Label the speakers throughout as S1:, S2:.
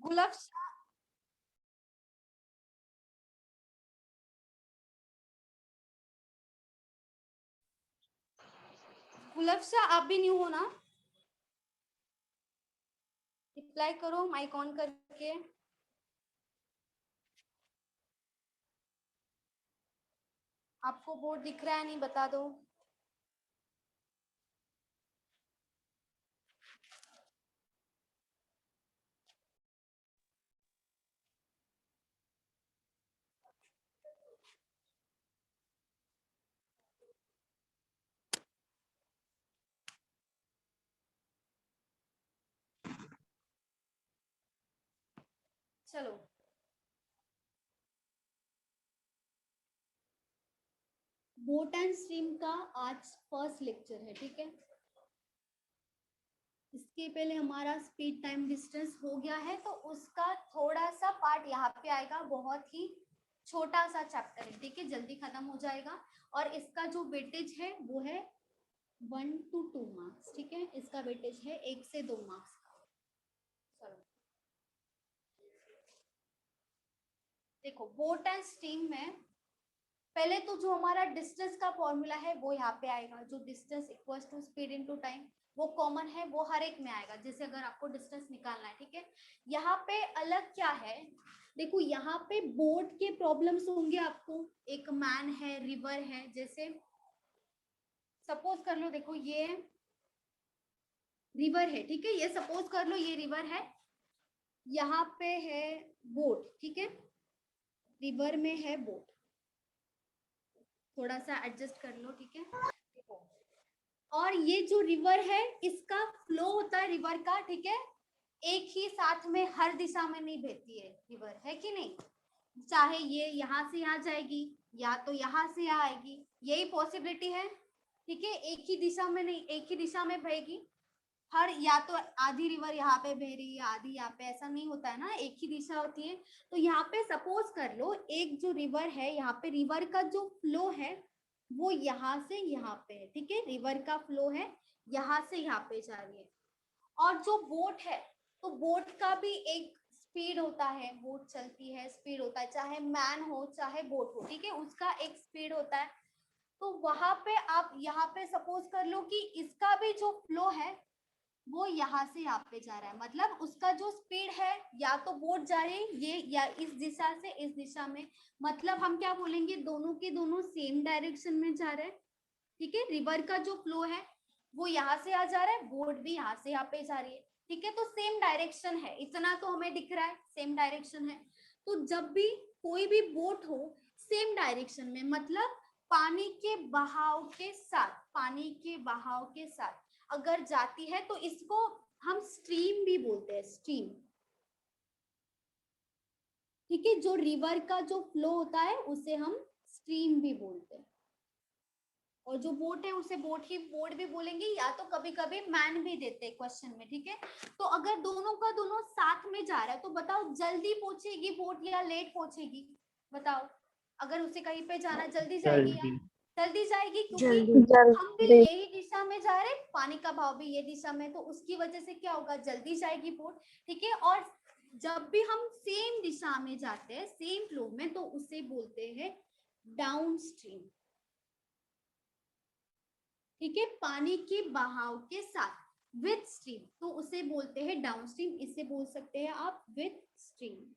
S1: गुलाब गुलाब शाह, आप भी न्यू हो ना? रिप्लाई करो माइक ऑन करके। आपको बोर्ड दिख रहा है नहीं, बता दो। चलो, बोट एंड स्ट्रीम का आज फर्स्ट लेक्चर है, ठीक है। इसके पहले हमारा स्पीड टाइम डिस्टेंस हो गया है, तो उसका थोड़ा सा पार्ट यहाँ पे आएगा, बहुत ही छोटा सा चैप्टर है, ठीक है, जल्दी खत्म हो जाएगा। और इसका जो वेटेज है वो है 1 to 2 मार्क्स, ठीक है। इसका वेटेज है 1 से 2 मार्क्स का। चलो देखो, बोट एंड स्ट्रीम में पहले तो जो हमारा डिस्टेंस का फॉर्मूला है वो यहाँ पे आएगा, जो distance equals to speed into time, वो कॉमन है, वो हर एक में आएगा, जैसे अगर आपको डिस्टेंस निकालना है, ठीक है। यहाँ पे अलग क्या है, देखो यहाँ पे बोट के प्रॉब्लम्स होंगे आपको। एक मैन है, रिवर है, जैसे सपोज कर लो, देखो ये रिवर है, ठीक है, ये सपोज कर लो ये रिवर है, यहाँ पे है बोट, ठीक है, रिवर में है बोट, थोड़ा सा एडजस्ट कर लो, ठीक है। और ये जो रिवर है इसका फ्लो होता है रिवर का, ठीक है, एक ही साथ में हर दिशा में नहीं बहती है रिवर, है कि नहीं। चाहे ये यहाँ से यहाँ जाएगी या तो यहाँ से यहाँ आएगी, यही पॉसिबिलिटी है, ठीक है। एक ही दिशा में नहीं, एक ही दिशा में बहेगी हर, या तो आधी रिवर यहाँ पे बह रही है आधी यहाँ पे, ऐसा नहीं होता है ना, एक ही दिशा होती है। तो यहाँ पे सपोज कर लो एक जो रिवर है, यहाँ पे रिवर का जो फ्लो है वो यहाँ से यहाँ पे है, ठीक है, रिवर का फ्लो है यहाँ से यहाँ पे जा रही है। और जो बोट है, तो बोट का भी एक स्पीड होता है, बोट चलती है, स्पीड होता है, चाहे मैन हो चाहे बोट हो, ठीक है, उसका एक स्पीड होता है। तो वहां पे आप यहाँ पे सपोज कर लो कि इसका भी जो फ्लो है वो यहाँ से यहाँ पे जा रहा है, मतलब उसका जो स्पीड है, या तो बोट जा रही है ये, या इस दिशा से इस दिशा में, मतलब हम क्या बोलेंगे, दोनों के दोनों सेम डायरेक्शन में जा रहे हैं, ठीक है। रिवर का जो फ्लो है वो यहाँ से आ जा रहा है, बोट भी यहाँ से यहाँ पे जा रही है, ठीक है, तो सेम डायरेक्शन है, इतना तो हमें दिख रहा है सेम डायरेक्शन है। तो जब भी कोई भी बोट हो सेम डायरेक्शन में, मतलब पानी के बहाव के साथ, पानी के बहाव के साथ अगर जाती है तो इसको हम स्ट्रीम भी बोलते हैं, स्ट्रीम, ठीक है। जो रिवर का जो फ्लो होता है उसे हम स्ट्रीम भी बोलते हैं। और जो बोट है उसे बोट भी बोलेंगे, या तो कभी कभी मैन भी देते हैं क्वेश्चन में, ठीक है। तो अगर दोनों का दोनों साथ में जा रहा है तो बताओ जल्दी पहुंचेगी बोट या लेट पहुंचेगी, बताओ। अगर उसे कहीं पे जाना, जल्दी जाएगी या जल्दी जाएगी, क्योंकि हम भी यही दिशा में जा रहे हैं, पानी का भाव भी ये दिशा में, तो उसकी वजह से क्या होगा, जल्दी जाएगी बोट, ठीक है। और जब भी हम सेम दिशा में जाते हैं सेम फ्लो में, तो उसे बोलते हैं डाउन स्ट्रीम, ठीक है, पानी के बहाव के साथ विथ स्ट्रीम, तो उसे बोलते हैं डाउन स्ट्रीम, इसे बोल सकते हैं आप विथ स्ट्रीम,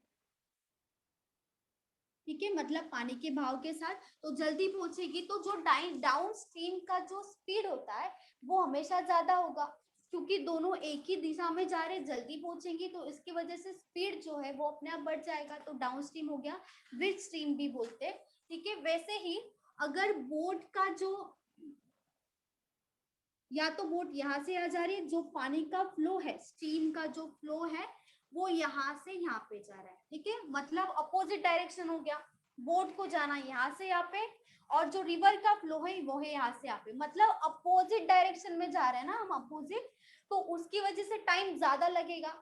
S1: ठीक है, मतलब पानी के भाव के साथ तो जल्दी पहुंचेगी। तो जो डाउन स्ट्रीम का जो स्पीड होता है वो हमेशा ज्यादा होगा, क्योंकि दोनों एक ही दिशा में जा रहे, जल्दी पहुंचेंगी, तो इसकी वजह से स्पीड जो है वो अपने आप बढ़ जाएगा, तो डाउन स्ट्रीम हो गया, विथ स्ट्रीम भी बोलते हैं, ठीक है। वैसे ही अगर बोट का जो, या तो बोट यहाँ से आ जा रही है, जो पानी का फ्लो है, स्ट्रीम का जो फ्लो है वो यहाँ से यहाँ पे जा रहा है, ठीक है, मतलब अपोजिट डायरेक्शन हो गया, बोट को जाना यहाँ से यहाँ पे, और जो रिवर का फ्लो है वो है यहाँ से यहाँ पे, मतलब अपोजिट डायरेक्शन में जा रहे हैं ना हम, अपोजिट, तो उसकी वजह से टाइम ज्यादा लगेगा।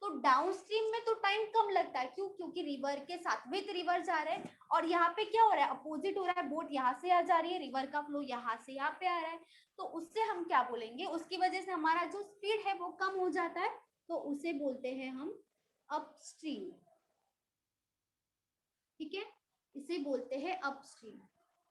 S1: तो डाउन स्ट्रीम में तो टाइम कम लगता है, क्यों, क्योंकि रिवर के साथ विद रिवर जा रहे हैं, और यहाँ पे क्या हो रहा है, अपोजिट हो रहा है, बोट यहाँ से आ जा रही है, रिवर का फ्लो यहाँ से यहाँ पे आ रहा है, तो उससे हम क्या बोलेंगे, उसकी वजह से हमारा जो स्पीड है वो कम हो जाता है, तो उसे बोलते हैं हम अपस्ट्रीम, ठीक है, इसे बोलते हैं अपस्ट्रीम।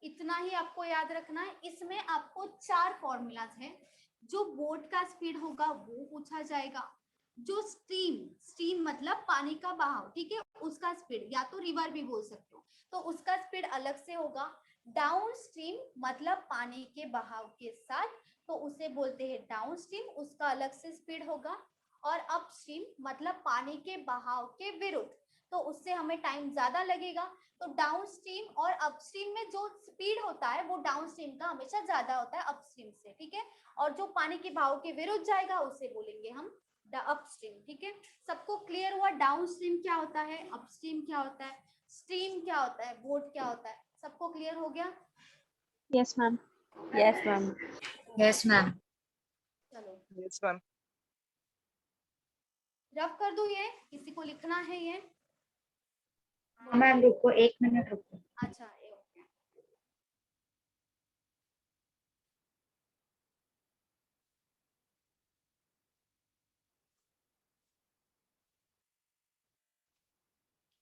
S1: इतना ही आपको याद रखना है। इसमें आपको 4 फॉर्मूलाज हैं। जो बोट का स्पीड होगा वो पूछा जाएगा, जो स्ट्रीम मतलब पानी का बहाव, ठीक है, उसका स्पीड, या तो रिवर भी बोल सकते हो, तो उसका स्पीड अलग से होगा। डाउन स्ट्रीम मतलब पानी के बहाव के साथ, तो उसे बोलते हैं डाउन स्ट्रीम, उसका अलग से स्पीड होगा। और अपस्ट्रीम मतलब पानी के बहाव के विरुद्ध, तो उससे हमें टाइम ज्यादा लगेगा। तो डाउन स्ट्रीम और अपस्ट्रीम में जो स्पीड होता है वो डाउन स्ट्रीम का हमेशा ज्यादा होता है अपस्ट्रीम से, ठीक है। और जो पानी के बहाव के विरुद्ध जाएगा उसे बोलेंगे हम अपस्ट्रीम, ठीक है। सबको क्लियर हुआ डाउन स्ट्रीम क्या होता है, अपस्ट्रीम क्या होता है, स्ट्रीम क्या होता है, बोट क्या होता है, सबको क्लियर हो गया?
S2: Yes ma'am. Yes ma'am.
S3: Yes ma'am.
S1: चलो
S4: यस मैम।
S1: रफ कर दूं, ये किसी को लिखना है ये?
S3: मैम रुको 1 मिनट रुको।
S1: अच्छा ये हो गया।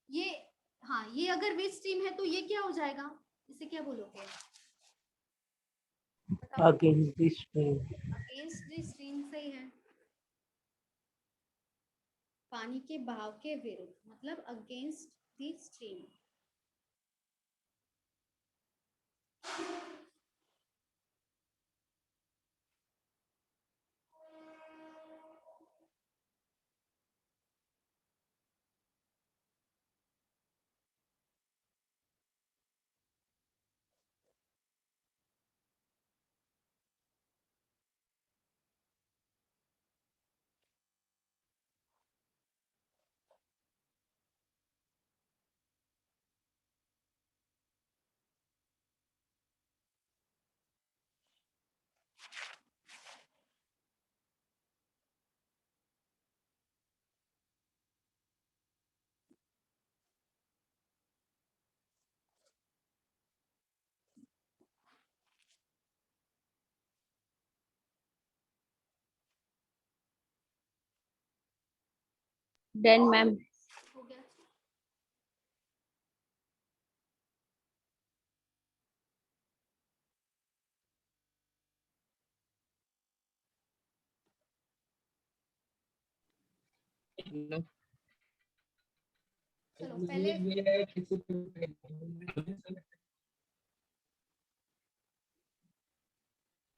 S1: ये हाँ, ये अगर वेस्ट स्ट्रीम है तो ये क्या हो जाएगा, इसे क्या बोलोगे?
S5: Against the stream.
S1: Against the stream सही है, पानी के बहाव के विरुद्ध मतलब against the stream.
S2: Done ma'am.
S1: हो गया। चलो पहले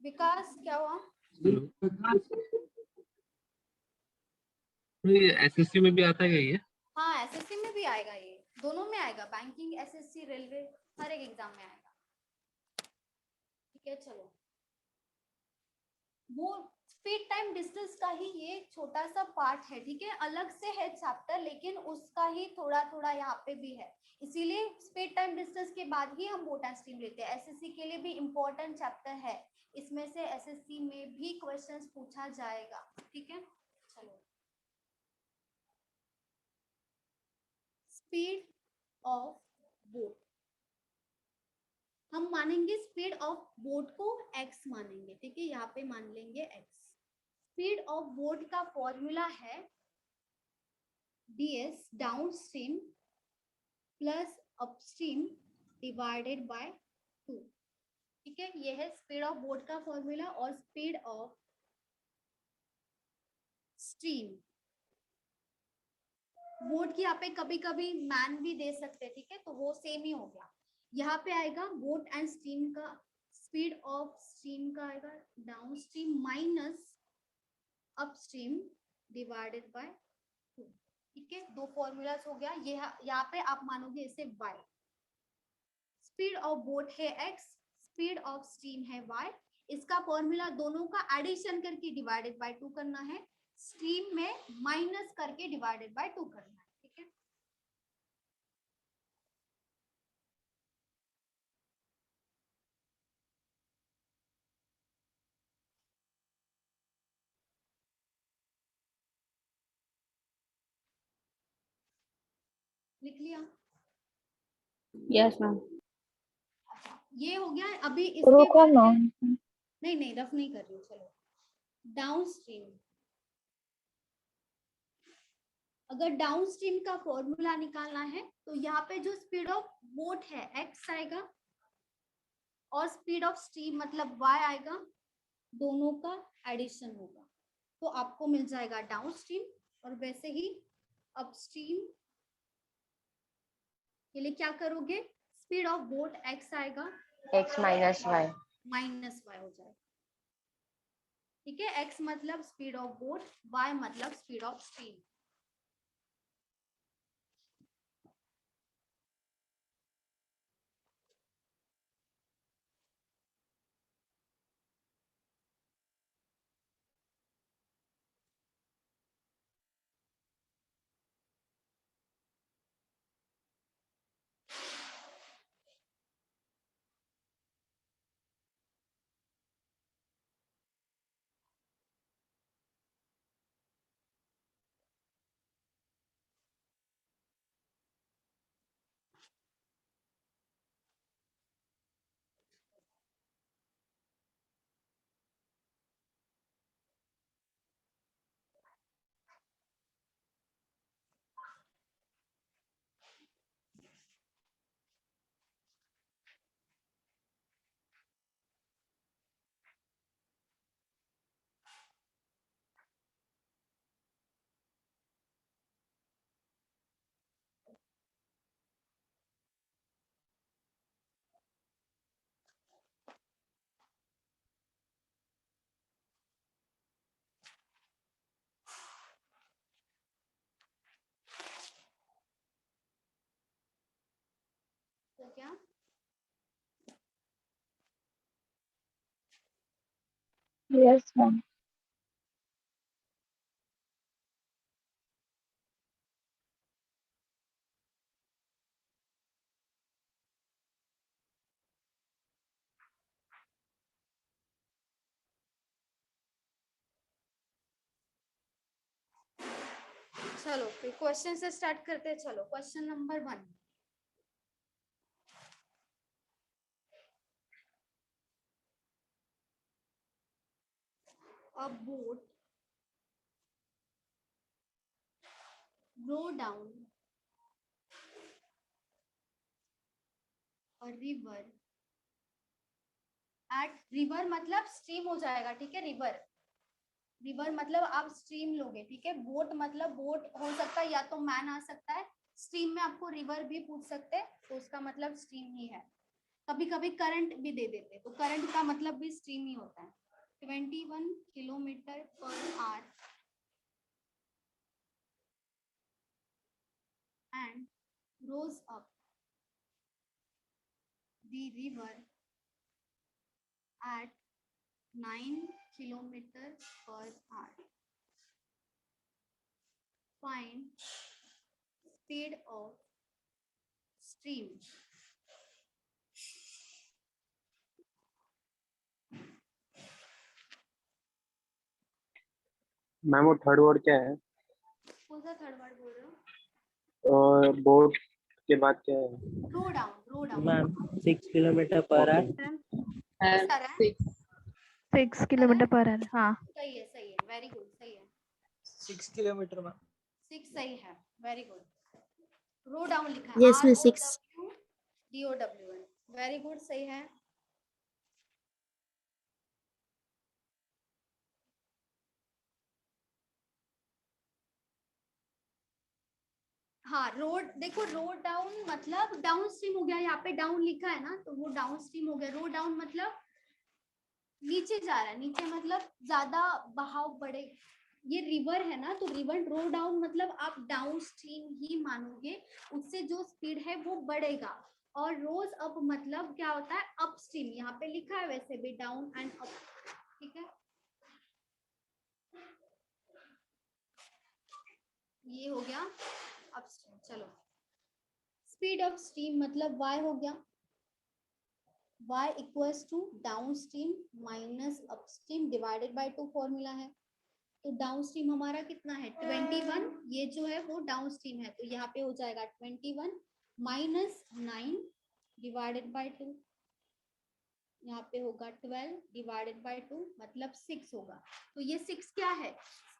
S1: विकास क्या हुआ?
S5: एसएससी में भी आता है क्या ये?
S1: हाँ एसएससी में भी आएगा, ये दोनों में आएगा, बैंकिंग, एसएससी, रेलवे, हर एक एग्जाम में आएगा, ठीक है। चलो वो स्पीड टाइम डिस्टेंस का ही ये छोटा सा पार्ट है, ठीक है, अलग से है चैप्टर, लेकिन उसका ही थोड़ा थोड़ा यहाँ पे भी है, इसीलिए स्पीड टाइम डिस्टेंस के बाद ही हम बोट एंड स्ट्रीम लेते हैं। एसएससी के लिए भी इम्पोर्टेंट चैप्टर है, इसमें से एसएससी में भी क्वेश्चंस पूछा जाएगा, ठीक है। चलो स्पीड ऑफ बोट, हम मानेंगे स्पीड ऑफ बोट को x मानेंगे, ठीक है, यहाँ पे मान लेंगे x। स्पीड ऑफ बोट का फॉर्मूला है ds down stream plus upstream divided by 2, ठीक है, ये है स्पीड ऑफ बोट का फॉर्मूला। और स्पीड ऑफ स्ट्रीम, बोट की यहाँ पे कभी कभी मैन भी दे सकते हैं, ठीक है, तो वो सेम ही हो गया। यहाँ पे आएगा बोट एंड स्ट्रीम का स्पीड ऑफ स्ट्रीम का आएगा down stream minus upstream divided by 2, ठीक है, दो फॉर्मूलाज हो गया। ये यहाँ पे आप मानोगे इसे y, स्पीड ऑफ बोट है x, स्पीड ऑफ स्ट्रीम है y, इसका फॉर्मूला दोनों का एडिशन करके डिवाइडेड बाय 2 करना है, स्ट्रीम में माइनस करके डिवाइडेड बाय 2 करना है, ठीक है। लिख लिया?
S2: Yes ma'am.
S1: ये हो गया। अभी इसके बाद नहीं नहीं रफ नहीं कर रही हूँ, चलो डाउन स्ट्रीम। अगर डाउन स्ट्रीम का फॉर्मूला निकालना है तो यहाँ पे जो स्पीड ऑफ बोट है x आएगा और स्पीड ऑफ स्ट्रीम मतलब y आएगा, दोनों का एडिशन होगा तो आपको मिल जाएगा डाउन स्ट्रीम। और वैसे ही अपस्ट्रीम के लिए क्या करोगे, स्पीड ऑफ बोट x आएगा,
S3: x minus y
S1: minus y हो जाएगा। ठीक है, x मतलब स्पीड ऑफ बोट, y मतलब स्पीड ऑफ स्ट्रीम। तो क्या
S3: यस मैम।
S1: चलो फिर क्वेश्चन से स्टार्ट करते हैं। चलो question number 1, a boat row down a river at river मतलब स्ट्रीम हो जाएगा। ठीक है, रिवर, रिवर मतलब आप स्ट्रीम लोगे। ठीक है, बोट मतलब बोट हो सकता है या तो मैन आ सकता है, स्ट्रीम में आपको रिवर भी पूछ सकते हैं तो उसका मतलब स्ट्रीम ही है। कभी कभी करंट भी दे देते तो करंट का मतलब भी स्ट्रीम ही होता है। 21 kilometre per our and rose up the river at 9 kilometer per hour. Find speed of stream.
S5: Ma'am वो थर्ड वर्ड क्या है?
S1: कौन सा थर्ड वर्ड बोल रहे हो?
S5: और बोर्ड के बाद क्या है?
S1: Row down, row down.
S4: Ma'am 6 kilometre per hour.
S1: किस तरह है?
S3: 6 किलोमीटर पर आवर। हाँ
S1: सही है, सही है, वेरी गुड, सही है।
S4: 6 किलोमीटर मैम।
S1: 6 सही है, वेरी गुड। रो डाउन लिखा है,
S6: Yes, miss, 6.
S1: ROWDOWN, very good, सही है। हाँ, रोड देखो, रोड डाउन मतलब डाउन स्ट्रीम हो गया, यहाँ पे डाउन लिखा है ना तो वो डाउन स्ट्रीम हो गया। रोड डाउन मतलब नीचे जा रहा है, नीचे मतलब ज्यादा बहाव बढ़े। ये रिवर है ना तो रिवर रो डाउन मतलब आप डाउन स्ट्रीम ही मानोगे, उससे जो स्पीड है वो बढ़ेगा। और रोज अप मतलब क्या होता है, अप स्ट्रीम, यहाँ पे लिखा है वैसे भी डाउन एंड अप। ठीक है, ये हो गया अपस्ट्रीम। चलो, स्पीड ऑफ स्ट्रीम मतलब y हो गया, y equals to downstream minus upstream divided by 2 formula है। तो डाउन स्ट्रीम हमारा कितना है 21, ये जो है वो डाउन स्ट्रीम है तो यहाँ पे हो जाएगा 21 माइनस 9 डिवाइडेड बाय 2, यहाँ पे होगा 12 डिवाइडेड बाय 2 मतलब 6 होगा। तो ये 6 क्या है,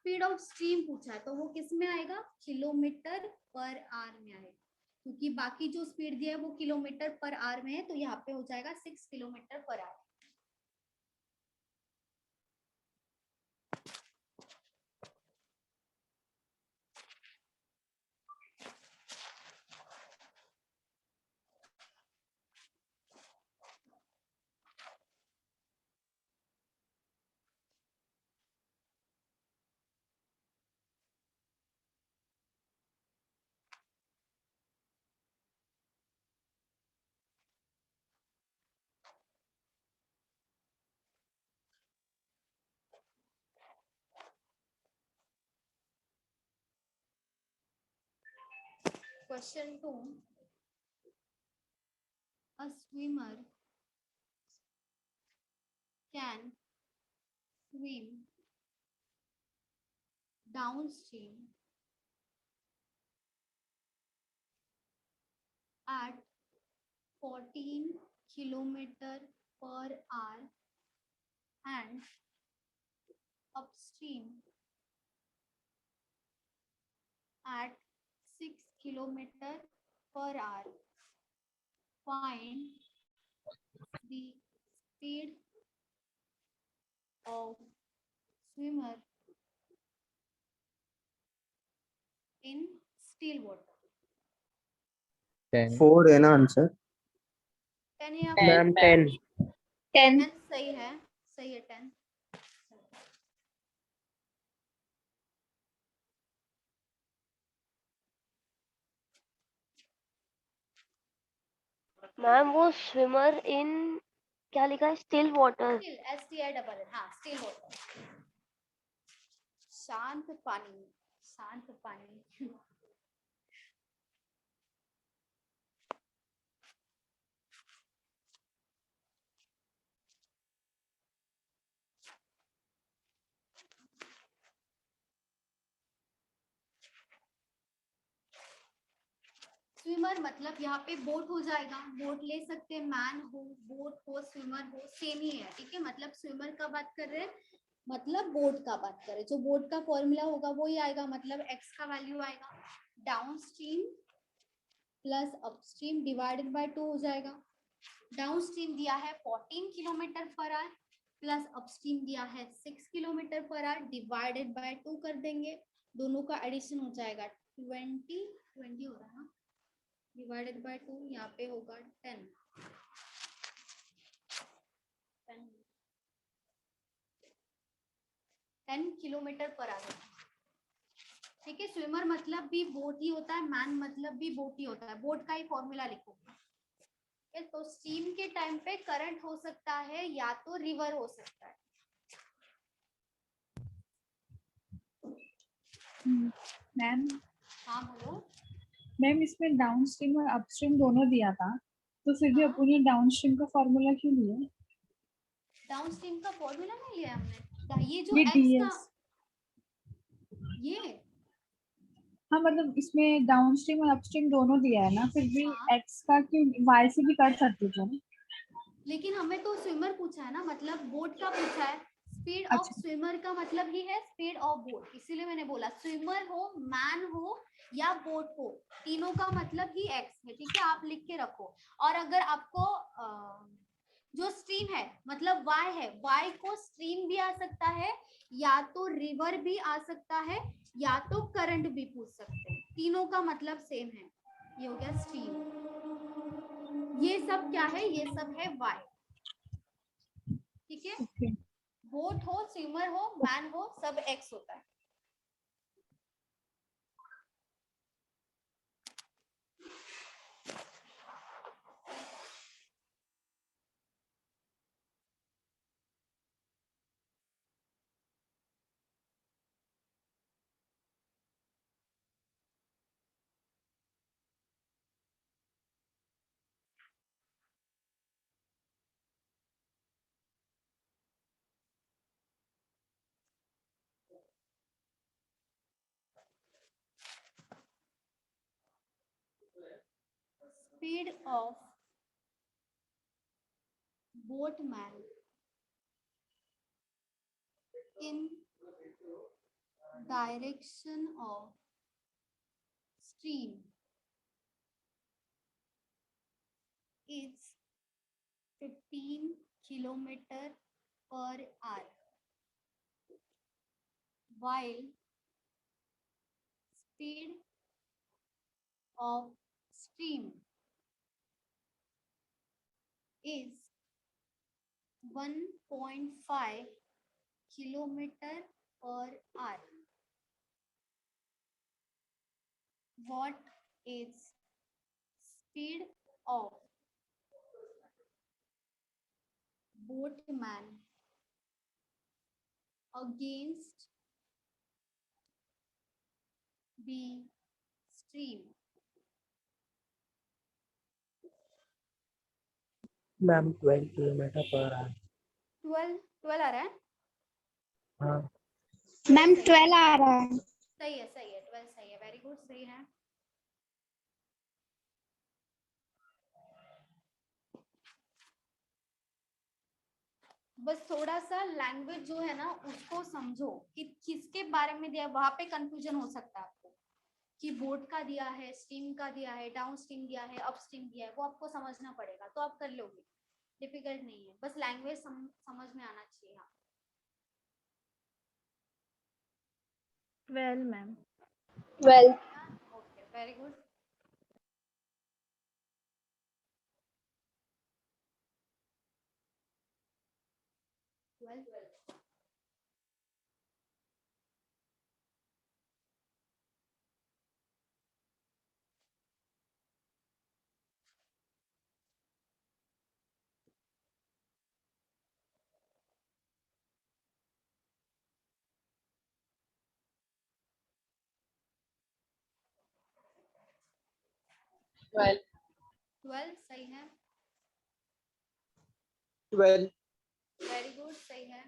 S1: स्पीड ऑफ स्ट्रीम पूछा है तो वो किस में आएगा, किलोमीटर पर आवर में आएगा, क्योंकि बाकी जो स्पीड दिया है वो किलोमीटर पर आवर में है, तो यहाँ पे हो जाएगा 6 kilometre per our. Question 2. A swimmer can swim downstream at 14 kilometer per hour and upstream at 6 kilometer per hour. Find the speed of swimmer in still water.
S6: 10.
S4: 4 है ना आंसर
S1: 10 या
S5: मैम 10.
S3: 10.
S1: 10 सही है, सही है 10।
S7: मैम वो स्विमर इन क्या लिखा है, स्टिल वाटर।
S1: स्टिल STILL, हाँ स्टिल वाटर, शांत पानी, शांत पानी। स्विमर मतलब यहाँ पे बोट हो जाएगा, बोट ले सकते हैं, मैन हो, बोट हो, स्विमर हो, सेम ही है, ठीक है। मतलब स्विमर का बात कर रहे हैं, मतलब बोट का बात कर रहे हैं, जो बोट का फॉर्मूला होगा वो ही आएगा, मतलब एक्स का वैल्यू आएगा down stream plus upstream divided by 2 हो जाएगा। डाउन स्ट्रीम दिया है 14 kilometre per our plus upstream दिया है 6 kilometre per our, divided by 2 कर देंगे, दोनों का एडिशन हो जाएगा 20 हो रहा है ना, डिवाइडेड बाय 2, यहाँ पे होगा 10 किलोमीटर पर आवर, ठीक है। स्विमर मतलब भी बोट ही होता है, मैन मतलब भी बोट ही होता है, बोट का ही फॉर्मूला लिखो। तो स्ट्रीम के टाइम पे करंट हो सकता है या तो रिवर हो सकता है।
S8: मैम
S1: हाँ बोलो।
S8: मैम इसमें डाउन स्ट्रीम और अपस्ट्रीम दोनों दिया था, तो फिर भी
S1: हाँ।
S8: अपन ने डाउन स्ट्रीम का फॉर्मूला क्यों लिया?
S1: डाउन स्ट्रीम का फॉर्मूला नहीं लिया हमने, ये जो
S8: ये
S1: एक्स का,
S8: DS।
S1: ये
S8: हाँ मतलब इसमें डाउन स्ट्रीम और अपस्ट्रीम दोनों दिया है ना, फिर भी
S1: हाँ।
S8: एक्स का क्यों, वाई से भी कर सकते थे ना।
S1: लेकिन हमें तो स्विमर पूछा है ना, मतलब बोट का पूछा है, स्पीड ऑफ
S8: अच्छा।
S1: स्विमर का मतलब ही है स्पीड ऑफ बोट, इसीलिए मैंने बोला स्विमर हो, मैन हो या बोट हो, तीनों का मतलब ही एक्स है, ठीक है, आप लिख के रखो। और अगर आपको जो स्ट्रीम है मतलब वाई है, वाई को स्ट्रीम भी आ सकता है, या तो रिवर भी आ सकता है, या तो करंट भी पूछ सकते हैं, तीनों का मतलब सेम है। ये हो गया स्ट्रीम, ये सब क्या है, ये सब है वाई, ठीक है।
S8: ओके।
S1: बोट हो, स्विमर हो, मैन हो, सब एक्स होता है। Speed of boatman in direction of stream is 15 kilometer per hour, while speed of stream is 1.5 kilometer per hour. What is speed of boatman against the stream?
S4: Ma'am 12 kilometre per our.
S1: 12 आ रहा है.
S4: हाँ.
S3: Ma'am 12 आ रहा है.
S1: सही है 12 सही है. Very good, सही है. बस थोड़ा सा लैंग्वेज जो है ना उसको समझो कि किसके बारे में दिया, वहां पे कंफ्यूजन हो सकता है आपको कि बोट का दिया है, स्ट्रीम का दिया है, डाउन स्ट्रीम दिया है, अप स्ट्रीम दिया है, वो आपको समझना पड़ेगा तो आप कर लोगे. डिफिकल्ट नहीं है, बस लैंग्वेज समझ में आना चाहिए. हाँ
S3: 12 ma'am.
S2: 12.
S1: Okay, very good.
S2: Well.
S1: 12 सही है.
S4: 12.
S1: वेरी गुड, सही है.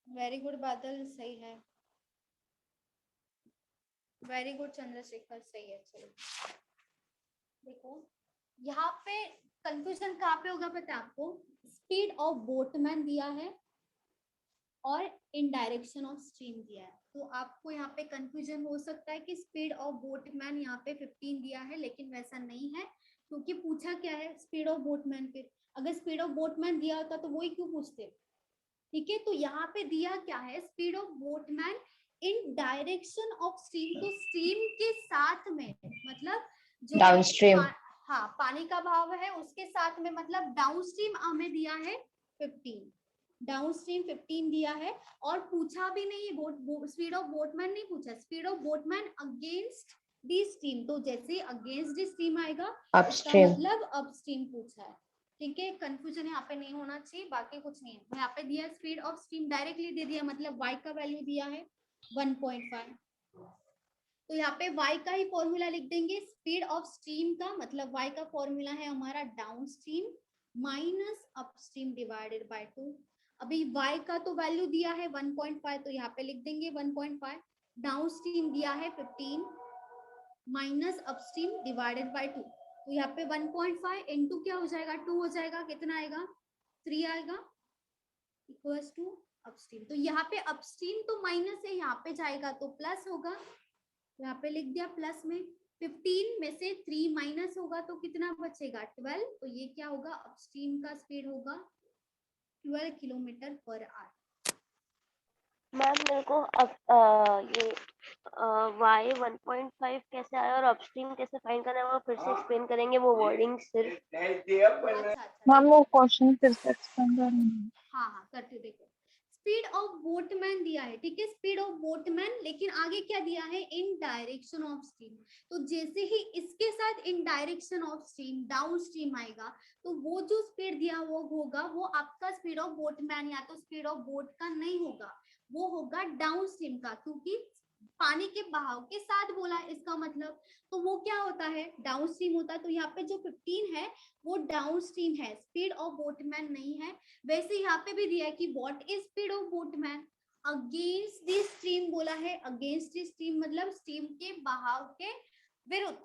S1: वेरी गुड बादल, सही है. वेरी गुड चंद्रशेखर, सही है. चलो देखो यहाँ पे कंफ्यूजन कहाँ पे होगा पता है आपको? स्पीड ऑफ बोटमैन दिया है और इन डायरेक्शन ऑफ स्ट्रीम दिया है, तो आपको यहाँ पे कंफ्यूजन हो सकता है कि स्पीड ऑफ बोटमैन यहाँ पे 15 दिया है, लेकिन वैसा नहीं है क्योंकि पूछा क्या है? Speed of boatman. फिर अगर स्पीड ऑफ बोटमैन दिया होता तो वही क्यों पूछते? ठीक है, तो यहाँ पे दिया क्या है? Speed of boatman in direction of stream. तो स्ट्रीम के साथ में मतलब जो
S2: Downstream.
S1: हाँ पानी का भाव है उसके साथ में, मतलब डाउनस्ट्रीम हमें दिया है 15, डाउनस्ट्रीम 15 दिया है. और पूछा भी नहीं है स्पीड ऑफ बोटमैन नहीं पूछा, speed of boatman against the stream. तो जैसे अगेंस्ट दी स्ट्रीम आएगा इसका मतलब अपस्ट्रीम पूछा है. ठीक है, कंफ्यूजन यहाँ पे नहीं होना चाहिए, बाकी कुछ नहीं है. यहाँ पे दिया स्पीड ऑफ स्ट्रीम डायरेक्टली दे दिया, मतलब y का वैल्यू दिया है 1.5. तो यहाँ पे y का ही फॉर्मूला लिख देंगे. स्पीड ऑफ स्ट्रीम का मतलब y का फॉर्मूला है हमारा down stream minus upstream divided by 2. अभी y का तो वैल्यू दिया है 1.5, तो यहाँ पे लिख देंगे 1.5. डाउन स्ट्रीम दिया है 15 माइनस अपस्ट्रीम डिवाइडेड बाय 2. तो यहाँ पे 1.5 इंटू क्या हो जाएगा? 2 हो जाएगा. कितना आएगा? 3 आएगा इक्वल्स टू अपस्ट्रीम. तो यहाँ पे अपस्ट्रीम तो माइनस है, यहाँ पे जाएगा तो प्लस होगा. यहाँ पे लिख दिया प्लस में. 15 में से 3 माइनस होगा तो कितना बचेगा? 12. तो ये क्या होगा? अपस्ट्रीम का स्पीड होगा 12 किलोमीटर पर आवर.
S7: मैम मेरे को अब ये y 1.5 कैसे आया और अपस्ट्रीम कैसे फाइंड करना है वो फिर से एक्सप्लेन करेंगे, वो वर्डिंग सिर्फ.
S1: अच्छा
S8: मैम वो क्वेश्चन फिर से एक्सप्लेन करेंगे.
S1: हाँ करती हूँ. देखो स्पीड ऑफ बोटमैन दिया है, ठीक है, स्पीड ऑफ बोटमैन, लेकिन आगे क्या दिया है? इन डायरेक्शन ऑफ स्ट्रीम. तो जैसे ही इसके साथ इन direction of stream down stream आएगा तो वो जो स्पीड दिया वो होगा वो आपका स्पीड ऑफ बोटमैन या तो स्पीड ऑफ बोट का नहीं होगा, वो होगा डाउन स्ट्रीम का, क्योंकि पानी के बहाव के साथ बोला है इसका मतलब. तो वो क्या होता है? डाउन स्ट्रीम होता है. तो यहाँ पे जो 15 है वो डाउन स्ट्रीम है, स्पीड ऑफ बोटमैन नहीं है. वैसे यहाँ पे भी दिया है कि what is speed of boatman, against the stream बोला है, अगेंस्ट द स्ट्रीम मतलब स्ट्रीम के बहाव के विरुद्ध।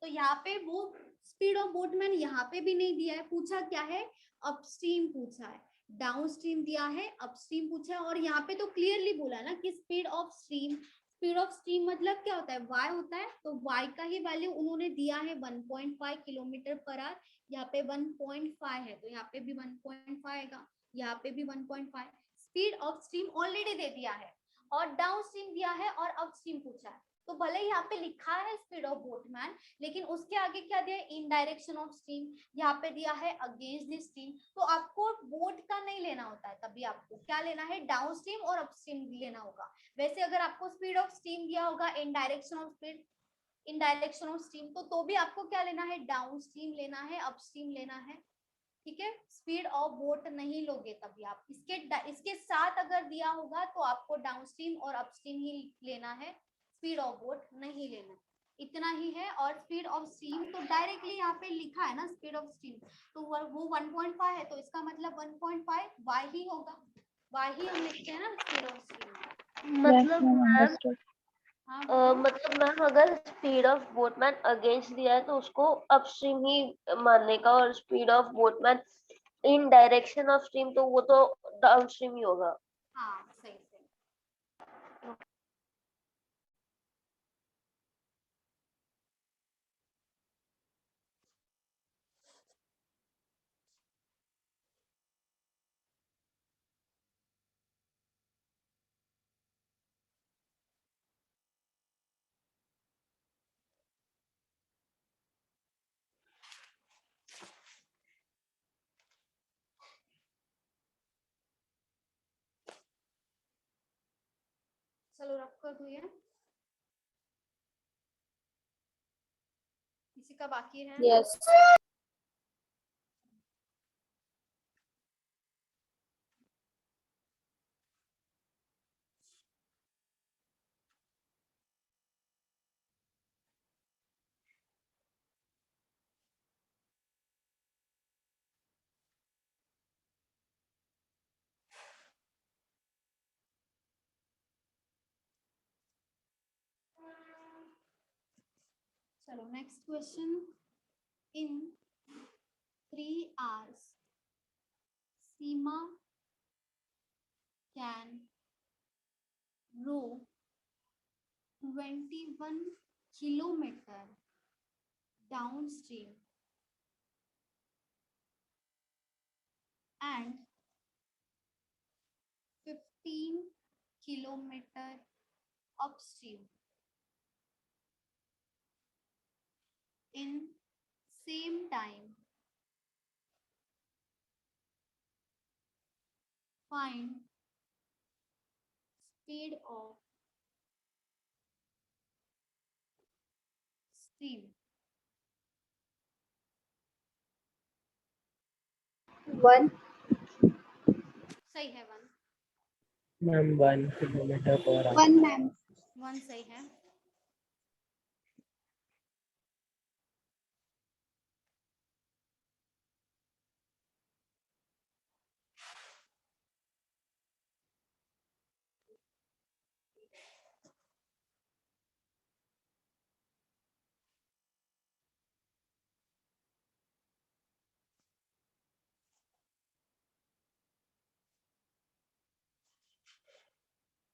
S1: तो यहाँ पे वो स्पीड ऑफ बोटमैन यहाँ पे भी नहीं दिया है, पूछा क्या है, अपस्ट्रीम पूछा है, डाउन स्ट्रीम दिया है, अपस्ट्रीम पूछा है, और यहाँ पे तो क्लियरली बोला है ना कि speed of stream, speed of stream मतलब क्या होता है, y होता है, तो y का ही वैल्यू उन्होंने दिया है 1.5 किलोमीटर पर आवर, यहाँ पे 1.5 है, तो यहाँ पे भी 1.5 आएगा, यहाँ पे भी 1.5। स्पीड ऑफ स्ट्रीम ऑलरेडी दे दिया है, और डाउन स्ट्रीम दिया है, और अप स्ट्रीम पूछा है, तो भले यहाँ पे लिखा है स्पीड ऑफ बोटमैन, लेकिन उसके आगे क्या दिया है, इन डायरेक्शन ऑफ स्ट्रीम, यहाँ पे दिया है अगेंस्ट द स्ट्रीम। तो आपको बोट का नहीं लेना होता है, तभी आपको क्या लेना है, डाउन स्ट्रीम और अप स्ट्रीम लेना होगा। वैसे अगर आपको स्पीड ऑफ स्ट्रीम दिया होगा इन direction of speed, in direction of stream, तो भी आपको क्या लेना है, डाउन स्ट्रीम लेना है, अप स्ट्रीम लेना है, ठीक है। स्पीड ऑफ बोट नहीं लोगे तभी आप, इसके साथ अगर दिया होगा तो आपको डाउन स्ट्रीम और अपस्ट्रीम ही लेना है, स्पीड ऑफ बोट नहीं लेना, इतना ही है। और स्पीड ऑफ स्ट्रीम तो डायरेक्टली यहाँ पे लिखा है ना, स्पीड ऑफ स्ट्रीम, तो वो 1.5 है, तो इसका मतलब 1.5 y ही होगा, y ही हम लिखते हैं ना स्पीड ऑफ स्ट्रीम।
S7: मतलब
S8: मैम
S7: मैम
S8: अंडरस्टूड।
S1: हाँ बोलो।
S7: मतलब मैम अगर स्पीड ऑफ बोटमैन अगेंस्ट दिया है तो उसको अपस्ट्रीम ही मानने का, और speed of boatman in direction of stream तो वो तो डाउनस्ट्रीम ही होगा।
S1: हाँ सही सही। चलो रख कर दो ये, किसी का बाकी है?
S2: Yes.
S1: चलो next question. In 3 hours Seema can row 21 kilometer downstream and 15 kilometer upstream in same time. Find speed of stream.
S2: 1.
S1: सही है one,
S4: ma'am 1 kilometre per our.
S8: 1 ma'am.
S1: One सही है।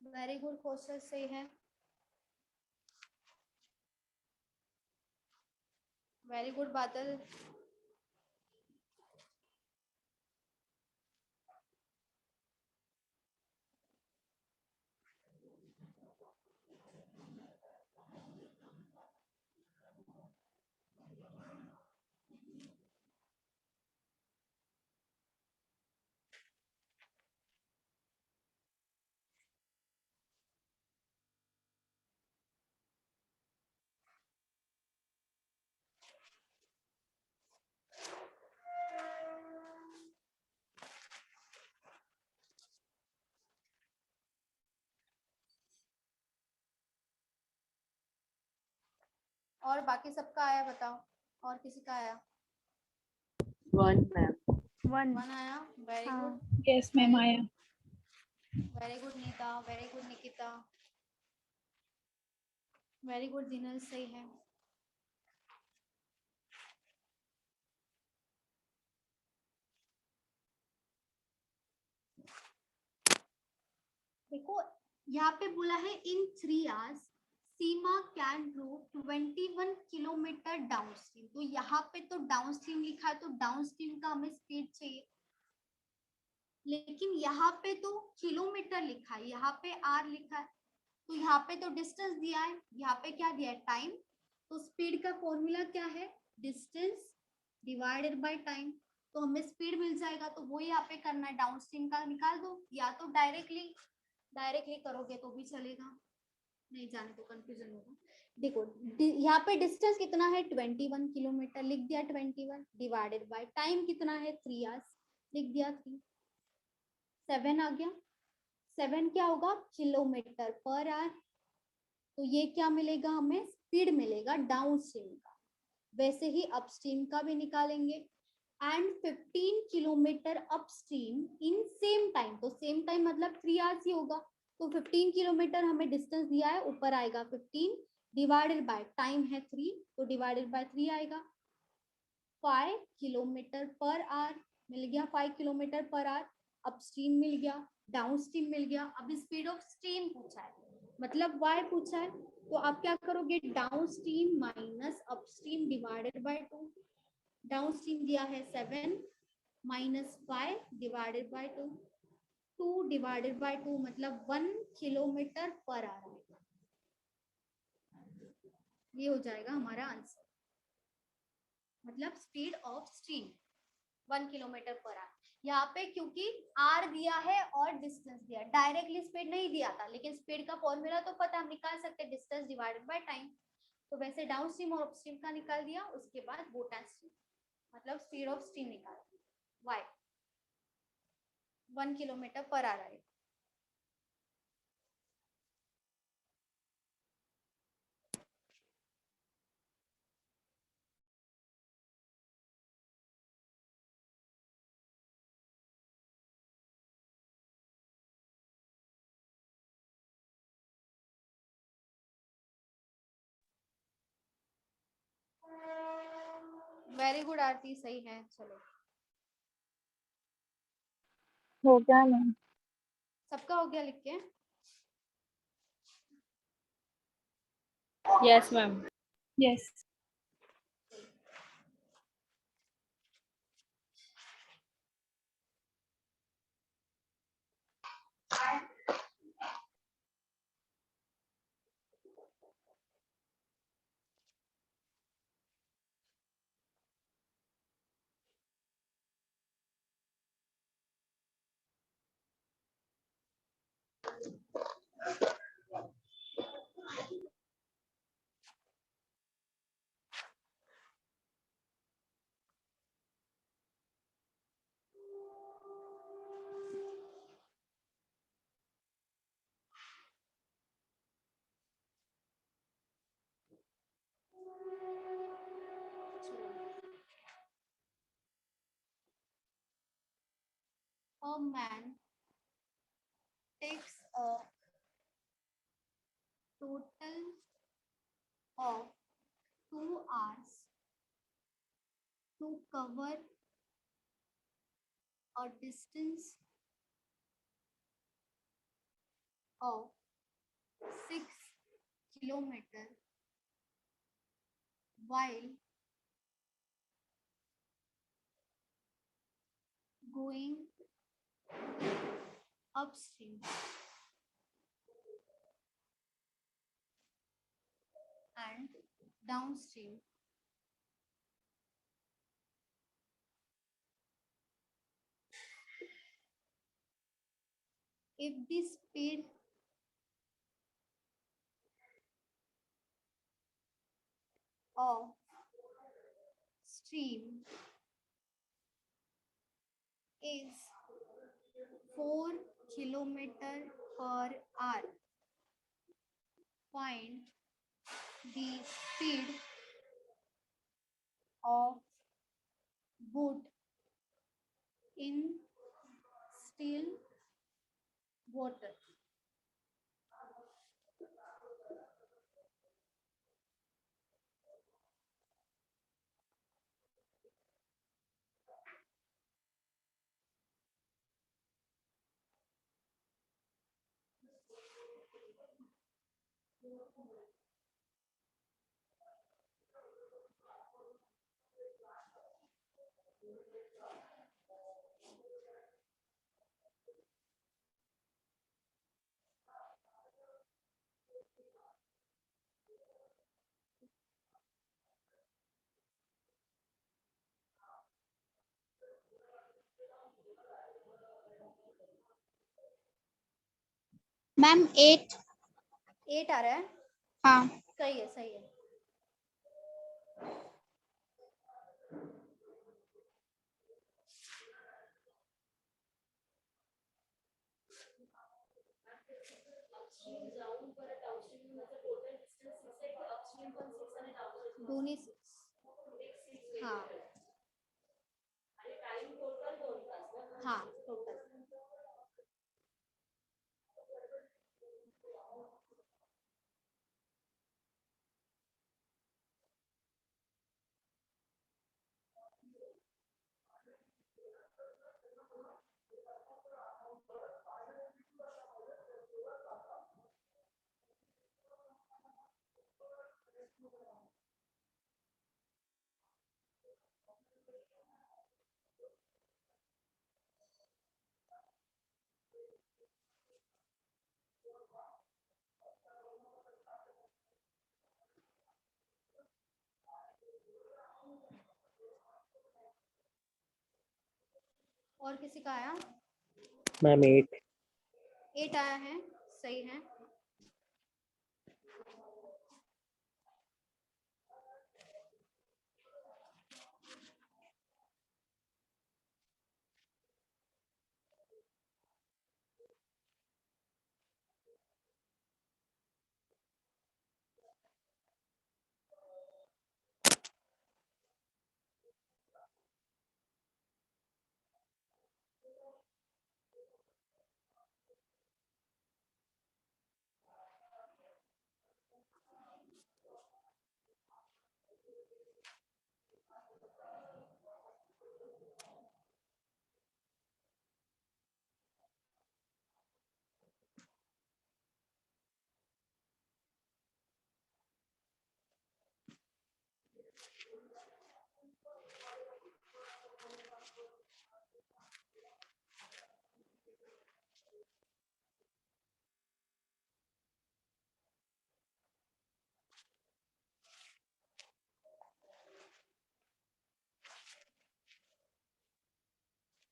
S1: वेरी गुड क्वेश्चन, सही है, वेरी गुड बादल। और बाकी सबका आया बताओ, और किसी का आया?
S2: 1 मैम।
S8: 1।
S1: वन आया, वेरी
S8: हाँ
S1: गुड।
S8: यस मैम आया।
S1: Very good Neeta, very good Nikita, very good Jinal, सही है। देखो यहाँ पे बोला है in 3 hours Seema can row 21 kilometre downstream. तो यहाँ पे तो डाउनस्ट्रीम लिखा है, तो डाउनस्ट्रीम का हमें स्पीड चाहिए, लेकिन यहाँ पे तो किलोमीटर लिखा है, यहाँ पे आर लिखा है, तो यहाँ पे तो डिस्टेंस दिया है, यहाँ पे क्या दिया है, टाइम। तो स्पीड का फॉर्मूला क्या है, डिस्टेंस डिवाइडेड बाय टाइम। तो हमें स्पीड मिल जाएगा, तो वो यहाँ पे करना है, डाउनस्ट्रीम का निकाल दो, या तो डायरेक्टली करोगे तो भी चलेगा, नहीं जाने तो कंफ्यूजन होगा। देखो यहाँ पे डिस्टेंस कितना है, 21 किलोमीटर, लिख दिया 21, डिवाइडेड बाय टाइम कितना है, 3 आवर्स, लिख दिया 3, 7 आ गया, 7 क्या होगा, किलोमीटर पर आवर। तो ये क्या मिलेगा, हमें स्पीड मिलेगा डाउन स्ट्रीम का। वैसे ही अपस्ट्रीम का भी निकालेंगे, and 15 kilometre upstream in same time. तो सेम टाइम मतलब 3 आवर्स ही होगा, तो 15 किलोमीटर हमें डिस्टेंस दिया है, ऊपर आएगा 15 डिवाइडेड बाय टाइम है 3, तो डिवाइडेड बाय 3 आएगा, 5 किलोमीटर पर आवर मिल गया, 5 किलोमीटर पर आवर। अपस्ट्रीम मिल गया, डाउनस्ट्रीम मिल गया। अब स्पीड ऑफ स्ट्रीम पूछा है, मतलब y पूछा है, तो आप क्या करोगे, downstream minus upstream divided by 2। Downstream दिया है 7 minus 5 divided by 2, 2 divided by 2 मतलब 1 किलोमीटर पर आवर। ये हो जाएगा हमारा आंसर, मतलब speed of stream 1 kilometre per our. यहाँ पे क्योंकि आर दिया है और डिस्टेंस दिया, डायरेक्टली स्पीड नहीं दिया था, लेकिन स्पीड का फॉर्मूला तो पता, हम निकाल सकते हैं, डिस्टेंस डिवाइडेड बाय टाइम। तो वैसे डाउन स्ट्रीम और अपस्ट्रीम का निकाल दिया, उसके बाद बोट एंड स्ट्रीम, मतलब स्पीड ऑफ स्ट्रीम निकाल वाई 1 किलोमीटर पर आवर है। वेरी गुड आरती, सही है। चलो
S2: हो गया मैम।
S1: सबका हो गया लिख के,
S4: Yes, ma'am.
S8: Yes. a man takes a total of 2 hours to cover a distance of 6 kilometer while going upstream and downstream. If the speed of stream is 4 kilometer per hour, find the speed of boat in still
S1: water.
S2: Ma'am 8।
S1: 8 आ रहा है।
S2: हाँ
S1: सही है, सही है। दोनों 6। हाँ हाँ टोटल। और किसी का आया?
S4: मैम 8।
S1: 8 आया है, सही है।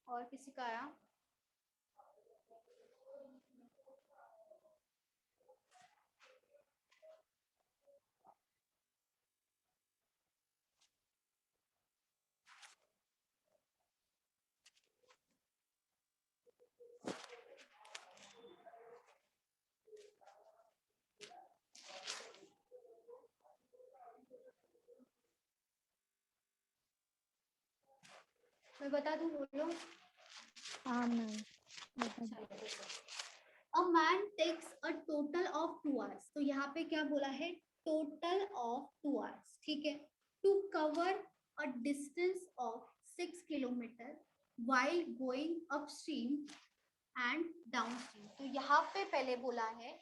S1: और किसी का आया? मैं बता दूं, बोलो।
S2: हाँ ma'am.
S1: A man takes a total of 2 hours. तो यहाँ पे क्या बोला है? Total of 2 hours, ठीक है, to cover a distance of 6 kilometer while going upstream and downstream. तो यहाँ पे पहले बोला है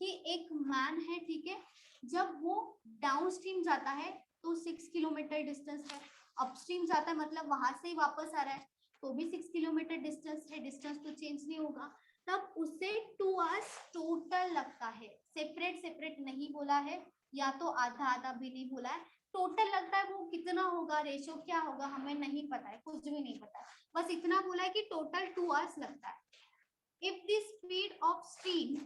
S1: कि एक मैन है, ठीक है, जब वो डाउनस्ट्रीम जाता है तो 6 किलोमीटर डिस्टेंस है, अपस्ट्रीम जाता है मतलब वहां से ही वापस आ रहा है तो भी 6 किलोमीटर डिस्टेंस है, डिस्टेंस तो चेंज नहीं होगा, तब उसे 2 आवर्स टोटल लगता है। सेपरेट सेपरेट नहीं बोला है, या तो आधा आधा भी नहीं बोला है, टोटल लगता है। वो कितना होगा, रेशियो क्या होगा, हमें नहीं पता है, कुछ भी नहीं पता है, बस इतना बोला है कि टोटल 2 आवर्स लगता है। If the speed of stream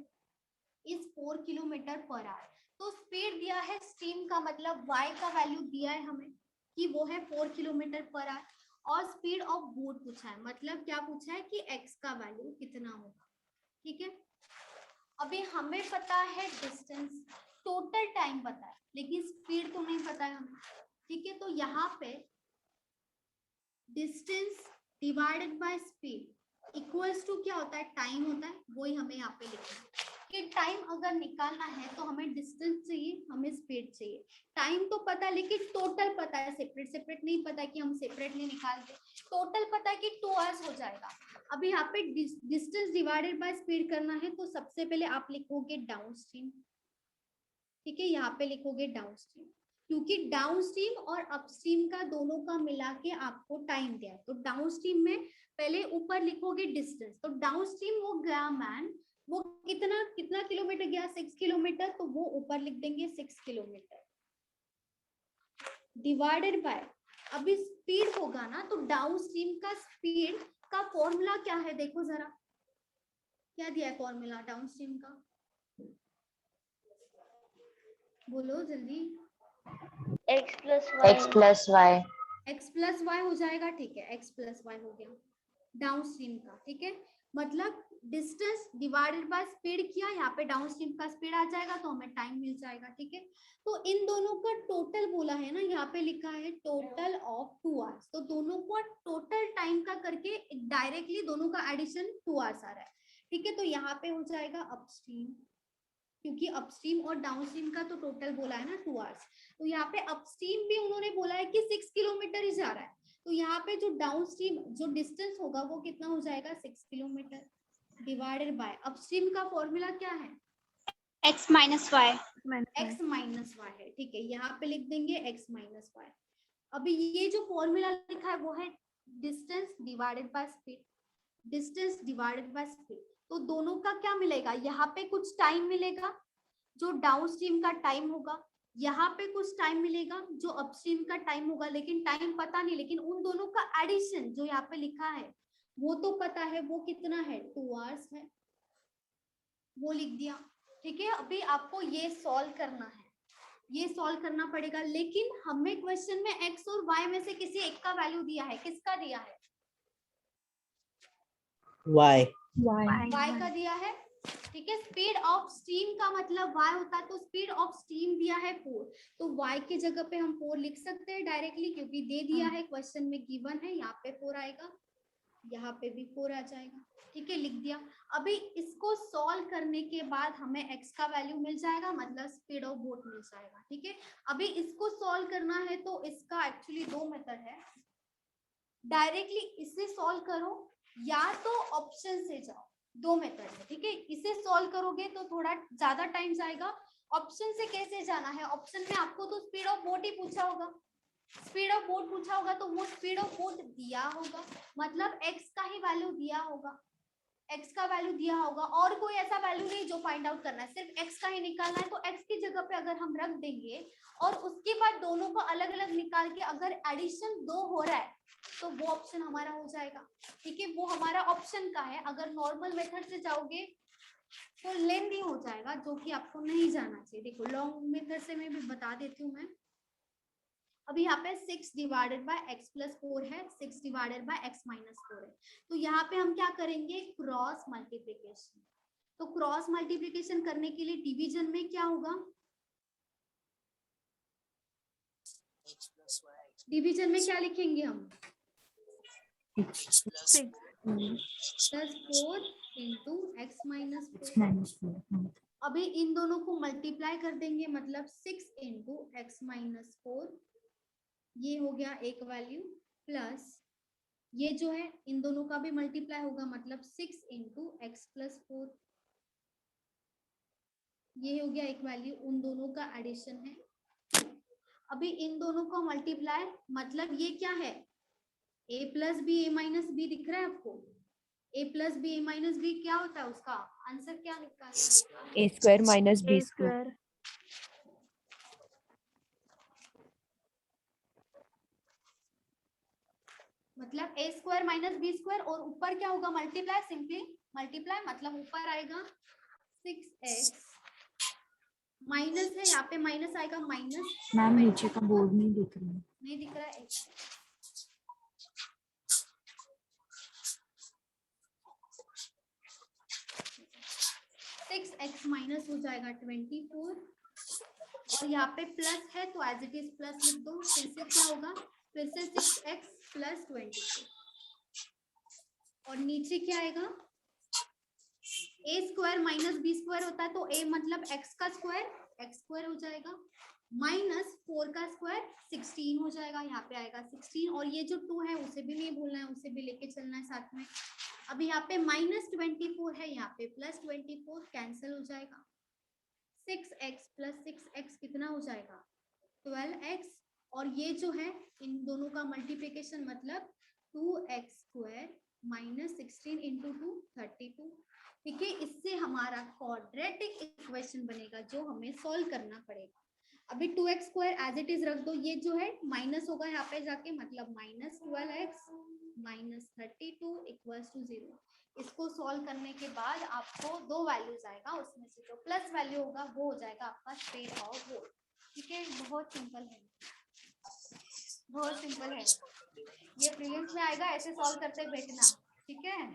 S1: is 4 kilometre per our, तो स्पीड दिया है स्ट्रीम का, मतलब y का वैल्यू दिया है हमें कि वो है 4 किलोमीटर पर आवर, और स्पीड ऑफ बोट पूछा है, मतलब क्या पूछा है कि x का वैल्यू कितना होगा, ठीक है। अभी हमें पता है डिस्टेंस, टोटल टाइम पता है, लेकिन स्पीड तो नहीं पता है हमें, ठीक है। तो यहाँ पे distance divided by speed, equals to क्या होता है, टाइम होता है, वही हमें यहाँ पे लिखना है कि टाइम अगर निकालना है तो हमें डिस्टेंस चाहिए, हमें स्पीड चाहिए। टाइम तो पता है लेकिन टोटल पता है, सेपरेट सेपरेट नहीं पता कि हम सेपरेटली निकाल दें। टोटल पता है कि 2 आवर्स हो जाएगा। अभी यहाँ पे डिस्टेंस डिवाइडेड बाय स्पीड करना है तो सबसे पहले आप लिखोगे डाउन स्ट्रीम, ठीक है, यहाँ पे लिखोगे डाउन स्ट्रीम, क्योंकि डाउन स्ट्रीम और अपस्ट्रीम का दोनों का मिला के आपको टाइम दिया है। तो डाउन स्ट्रीम में पहले ऊपर लिखोगे डिस्टेंस, तो डाउन स्ट्रीम वो गया मैन, वो कितना कितना किलोमीटर गया, 6 किलोमीटर, तो वो ऊपर लिख देंगे 6 किलोमीटर डिवाइडेड बाय, अभी स्पीड होगा ना, तो डाउन स्ट्रीम का स्पीड का फॉर्मूला क्या है, देखो जरा क्या दिया है फॉर्मूला डाउन स्ट्रीम का, बोलो जल्दी।
S7: x plus y
S1: x plus y हो जाएगा, ठीक है, x प्लस वाई हो गया डाउन स्ट्रीम का, ठीक है। मतलब डिस्टेंस डिवाइडेड बाय स्पीड किया, यहाँ पे डाउन स्ट्रीम का स्पीड आ जाएगा तो हमें टाइम मिल जाएगा, ठीक है। तो इन दोनों का टोटल बोला है ना, यहाँ पे लिखा है टोटल ऑफ 2 आवर्स, तो दोनों को टोटल टाइम का करके डायरेक्टली दोनों का एडिशन 2 आवर्स आ रहा है, ठीक है। तो यहाँ पे हो जाएगा अपस्ट्रीम, क्योंकि अपस्ट्रीम और डाउनस्ट्रीम का तो टोटल बोला है ना 2 आवर्स, तो यहाँ पे अपस्ट्रीम भी उन्होंने बोला है कि 6 किलोमीटर ही जा रहा है, तो यहाँ पे जो डाउनस्ट्रीम जो डिस्टेंस होगा वो कितना हो जाएगा 6 किलोमीटर डिवाइडेड बाय अपस्ट्रीम का फॉर्मूला क्या है,
S2: x minus y.
S1: x minus y है, ठीक है, यहाँ पे लिख देंगे x माइनस वाई। अभी ये जो फॉर्मूला लिखा है वो है distance divided by speed, distance divided by speed, तो दोनों का क्या मिलेगा, यहाँ पे कुछ टाइम मिलेगा जो डाउनस्ट्रीम का टाइम होगा, यहाँ पे कुछ टाइम मिलेगा जो अपस्ट्रीम का टाइम होगा, लेकिन टाइम पता नहीं, लेकिन उन दोनों का एडिशन जो यहाँ पे लिखा है वो तो पता है, वो कितना है 2 आवर्स है, वो लिख दिया, ठीक है। अभी आपको ये सॉल्व करना है, ये सॉल्व करना पड़ेगा, लेकिन हमें क्वेश्चन में x और y में से किसी एक का वैल्यू दिया है, किसका दिया है,
S4: y
S1: y का दिया है, ठीक है। स्पीड ऑफ स्ट्रीम का मतलब y होता है, तो स्पीड ऑफ स्ट्रीम दिया है 4, तो y की जगह पे हम 4 लिख सकते हैं डायरेक्टली, क्योंकि दे दिया है क्वेश्चन में गिवन है, यहाँ पे 4 आएगा, यहाँ पे भी 4 आ जाएगा, ठीक है, लिख दिया। अभी इसको सॉल्व करने के बाद हमें x का वैल्यू मिल जाएगा, मतलब स्पीड ऑफ बोट मिल जाएगा, ठीक है। अभी इसको सॉल्व करना है तो इसका एक्चुअली 2 मेथड है, डायरेक्टली इसे सॉल्व करो या तो ऑप्शन से जाओ, 2 मेथड है, ठीक है। इसे सॉल्व करोगे तो थोड़ा ज्यादा टाइम जाएगा, ऑप्शन से कैसे जाना है, ऑप्शन में आपको तो स्पीड ऑफ बोट ही पूछा होगा, स्पीड ऑफ बोट पूछा होगा तो वो स्पीड ऑफ बोट दिया होगा, मतलब x का ही वैल्यू दिया होगा, x का वैल्यू दिया होगा, और कोई ऐसा वैल्यू नहीं जो फाइंड आउट करना है, सिर्फ x का ही निकालना है, तो x की जगह पे अगर हम रख देंगे और उसके बाद दोनों को अलग अलग निकाल के अगर एडिशन 2 हो रहा है तो वो ऑप्शन हमारा हो जाएगा, ठीक है, वो हमारा ऑप्शन का है। अगर नॉर्मल मेथड से जाओगे तो लेंथी हो जाएगा, जो कि आपको नहीं जाना चाहिए। देखो लॉन्ग मेथड से मैं भी बता देती हूँ मैं। अभी यहाँ पे 6 डिवाइडेड बाय x प्लस 4 है, 6 डिवाइडेड बाय x माइनस 4 है, तो यहाँ पे हम क्या करेंगे, क्रॉस मल्टीप्लीकेशन। तो क्रॉस मल्टीप्लीकेशन करने के लिए डिवीजन में क्या होगा, डिवीजन में क्या लिखेंगे हम, +4 इंटू x माइनस 4। अभी इन दोनों को मल्टीप्लाई कर देंगे, मतलब 6 इंटू x माइनस 4, ये हो गया एक वैल्यू, प्लस ये जो है इन दोनों का भी मल्टीप्लाई होगा, मतलब 6 इंटू x प्लस 4, ये हो गया एक वैल्यू, उन दोनों का एडिशन है। अभी इन दोनों को मल्टीप्लाई, मतलब ये क्या है, a plus b a minus b दिख रहा है आपको, a plus b a minus b क्या होता है, उसका आंसर क्या निकालना,
S6: a square minus b square.
S1: मतलब a square minus b square, और ऊपर क्या होगा, मल्टीप्लाई, सिंपली मल्टीप्लाई, मतलब ऊपर आएगा 6x माइनस है, यहाँ पे माइनस आएगा माइनस,
S3: मैम नीचे का बोर्ड नहीं दिख रहा है,
S1: नहीं दिख रहा है, 6x माइनस हो जाएगा 24, और यहाँ पे प्लस है तो एज इट इज प्लस लिख दो, फिर से क्या होगा, फिर से 6x प्लस 24, और नीचे क्या आएगा, ए स्क्वायर माइनस बी स्क्वायर होता है तो ए मतलब एक्स का स्क्वायर, एक्स स्क्वायर हो जाएगा, माइनस 4 का स्क्वायर 16 हो जाएगा, यहाँ पे आएगा 16, और ये जो 2 है उसे भी नहीं भूलना है, उसे भी लेके चलना है साथ में। अब यहाँ पे माइनस 24 है, यहाँ पे प्लस 24 कैंसिल हो जाएगा, 6x प्लस 6x कितना हो जाएगा 12x, और ये जो है इन दोनों का मल्टीप्लिकेशन मतलब 2x स्क्वायर माइनस 16 इंटू 2 32। ठीक है, इससे हमारा क्वाड्रेटिक इक्वेशन बनेगा जो हमें सॉल्व करना पड़ेगा। अभी 2x square as it is रख दो, ये जो है माइनस होगा यहाँ पे जाके, मतलब minus 12x minus 32 equals to 0। इसको सॉल्व करने के बाद आपको दो वैल्यूज आएगा, उसमें से जो प्लस वैल्यू होगा वो हो जाएगा आपका स्पेड ऑफ वोल्ट। ठीक है, बहुत सिंपल है, बहुत सिंपल है, ये प्रीलिम्स में आएगा, ऐसे सॉल्व करते बैठना। ठीक है,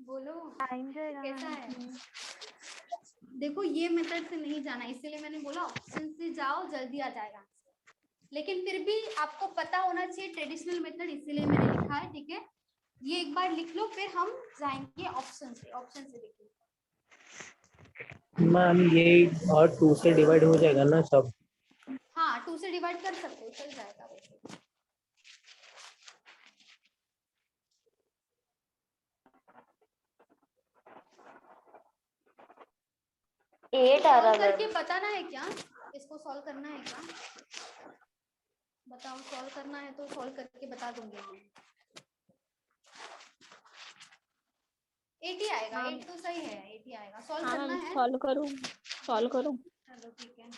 S1: बोलो
S6: टाइम जाएगा
S1: कैसा
S6: मैम
S1: है। देखो ये मेथड से नहीं जाना, इसीलिए मैंने बोला ऑप्शन से जाओ, जल्दी आ जाएगा, लेकिन फिर भी आपको पता होना चाहिए ट्रेडिशनल मेथड, इसीलिए मैंने लिखा है। ठीक है, ये एक बार लिख लो, फिर हम जाएंगे ऑप्शन से, ऑप्शन से लिखिए।
S4: मैम ये और 2 से डिवाइड हो जाएगा ना सब?
S1: हाँ 2 से डिवाइड कर सकते हो, चल जाएगा वैसे।
S7: एट आ रहा
S1: सॉल्व करके
S7: मैम।
S1: बताना है क्या, इसको सॉल्व करना है क्या, बताओ, सॉल्व करना है तो सॉल्व करके बता दूंगी मैं। 80 आएगा, 8 तो सही है, 80 आएगा, सॉल्व करना है।
S2: सॉल्व करूं? सॉल्व करूं?
S1: चलो ठीक है,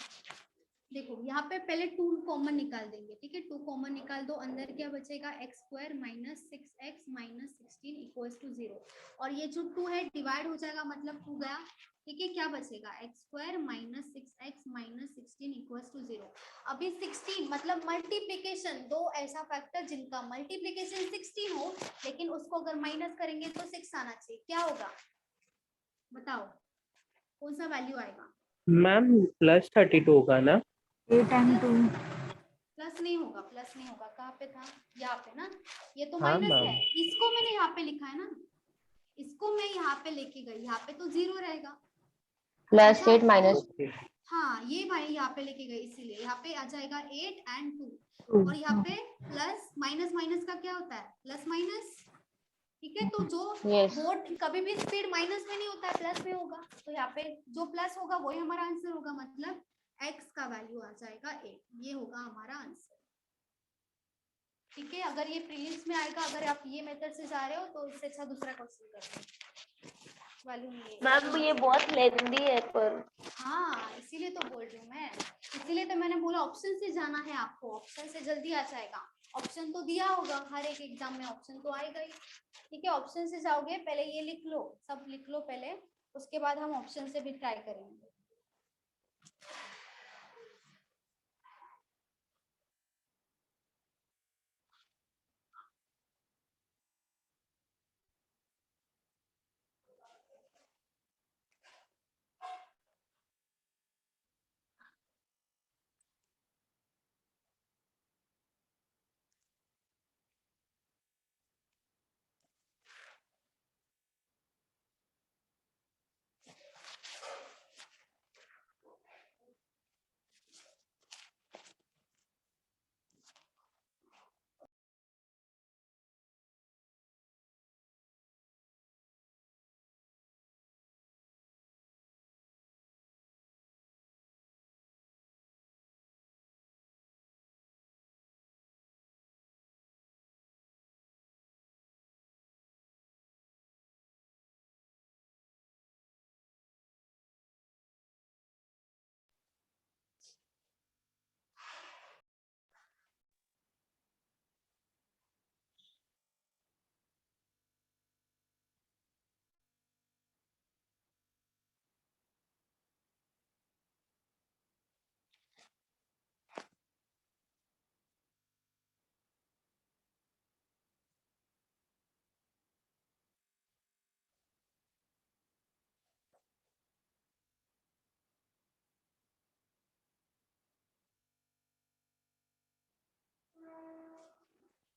S1: देखो यहाँ पे पहले 2 कॉमन निकाल देंगे। ठीक है, 2 कॉमन निकाल दो, अंदर क्या बचेगा x square minus 6x minus 16 equals to 0, और ये जो 2 है डिवाइड हो जाएगा, मतलब 2 गया। ठीक है, क्या बचेगा x square minus 6x minus 16 equals to 0। अभी 16 मतलब मल्टीप्लीकेशन, दो ऐसा फैक्टर जिनका मल्टीप्लीकेशन 16 हो, लेकिन उसको अगर माइनस करेंगे तो 6 आना चाहिए, क्या होगा बताओ, कौन सा वैल्यू आएगा।
S4: मैम प्लस 32 होगा ना?
S8: 8 and 2
S1: प्लस नहीं होगा, प्लस नहीं होगा, कहाँ पे था, यहाँ पे ना, ये तो
S4: हाँ
S1: माइनस है,
S4: मैम।
S1: इसको मैंने यहाँ पे लिखा है ना, इसको मैं यहाँ पे लेके गई, यहाँ पे तो 0 रहेगा,
S7: प्लस
S1: समझा?
S7: 8 माइनस।
S1: हाँ ये भाई यहाँ पे लेके गई, इसीलिए यहाँ पे आ जाएगा 8 and 2, और यहाँ पे प्लस माइनस, माइनस का क्या होता है प्लस माइनस। ठीक है, तो जो
S7: Yes.
S1: बोर्ड कभी भी स्पीड माइनस में नहीं होता है, प्लस में होगा, तो यहाँ पे जो प्लस होगा वही हमारा आंसर होगा, मतलब x का वैल्यू आ जाएगा 8, ये होगा हमारा आंसर। ठीक है, अगर ये प्रीलिम्स में आएगा, अगर आप ये मेथड से जा रहे हो तो इससे अच्छा दूसरा क्वेश्चन करेंगे, वैल्यू नहीं है।
S7: मैम ये बहुत लेंदी है पर।
S1: हाँ इसीलिए तो बोल रही हूँ मैं, इसीलिए तो मैंने बोला ऑप्शन से जाना है आपको, ऑप्शन से जल्दी आ जाएगा। ऑप्शन तो दिया होगा हर एक एग्जाम में, ऑप्शन तो आएगा ही। ठीक है, ऑप्शन से जाओगे, पहले ये लिख लो, सब लिख लो पहले, उसके बाद हम ऑप्शन से भी ट्राई करेंगे।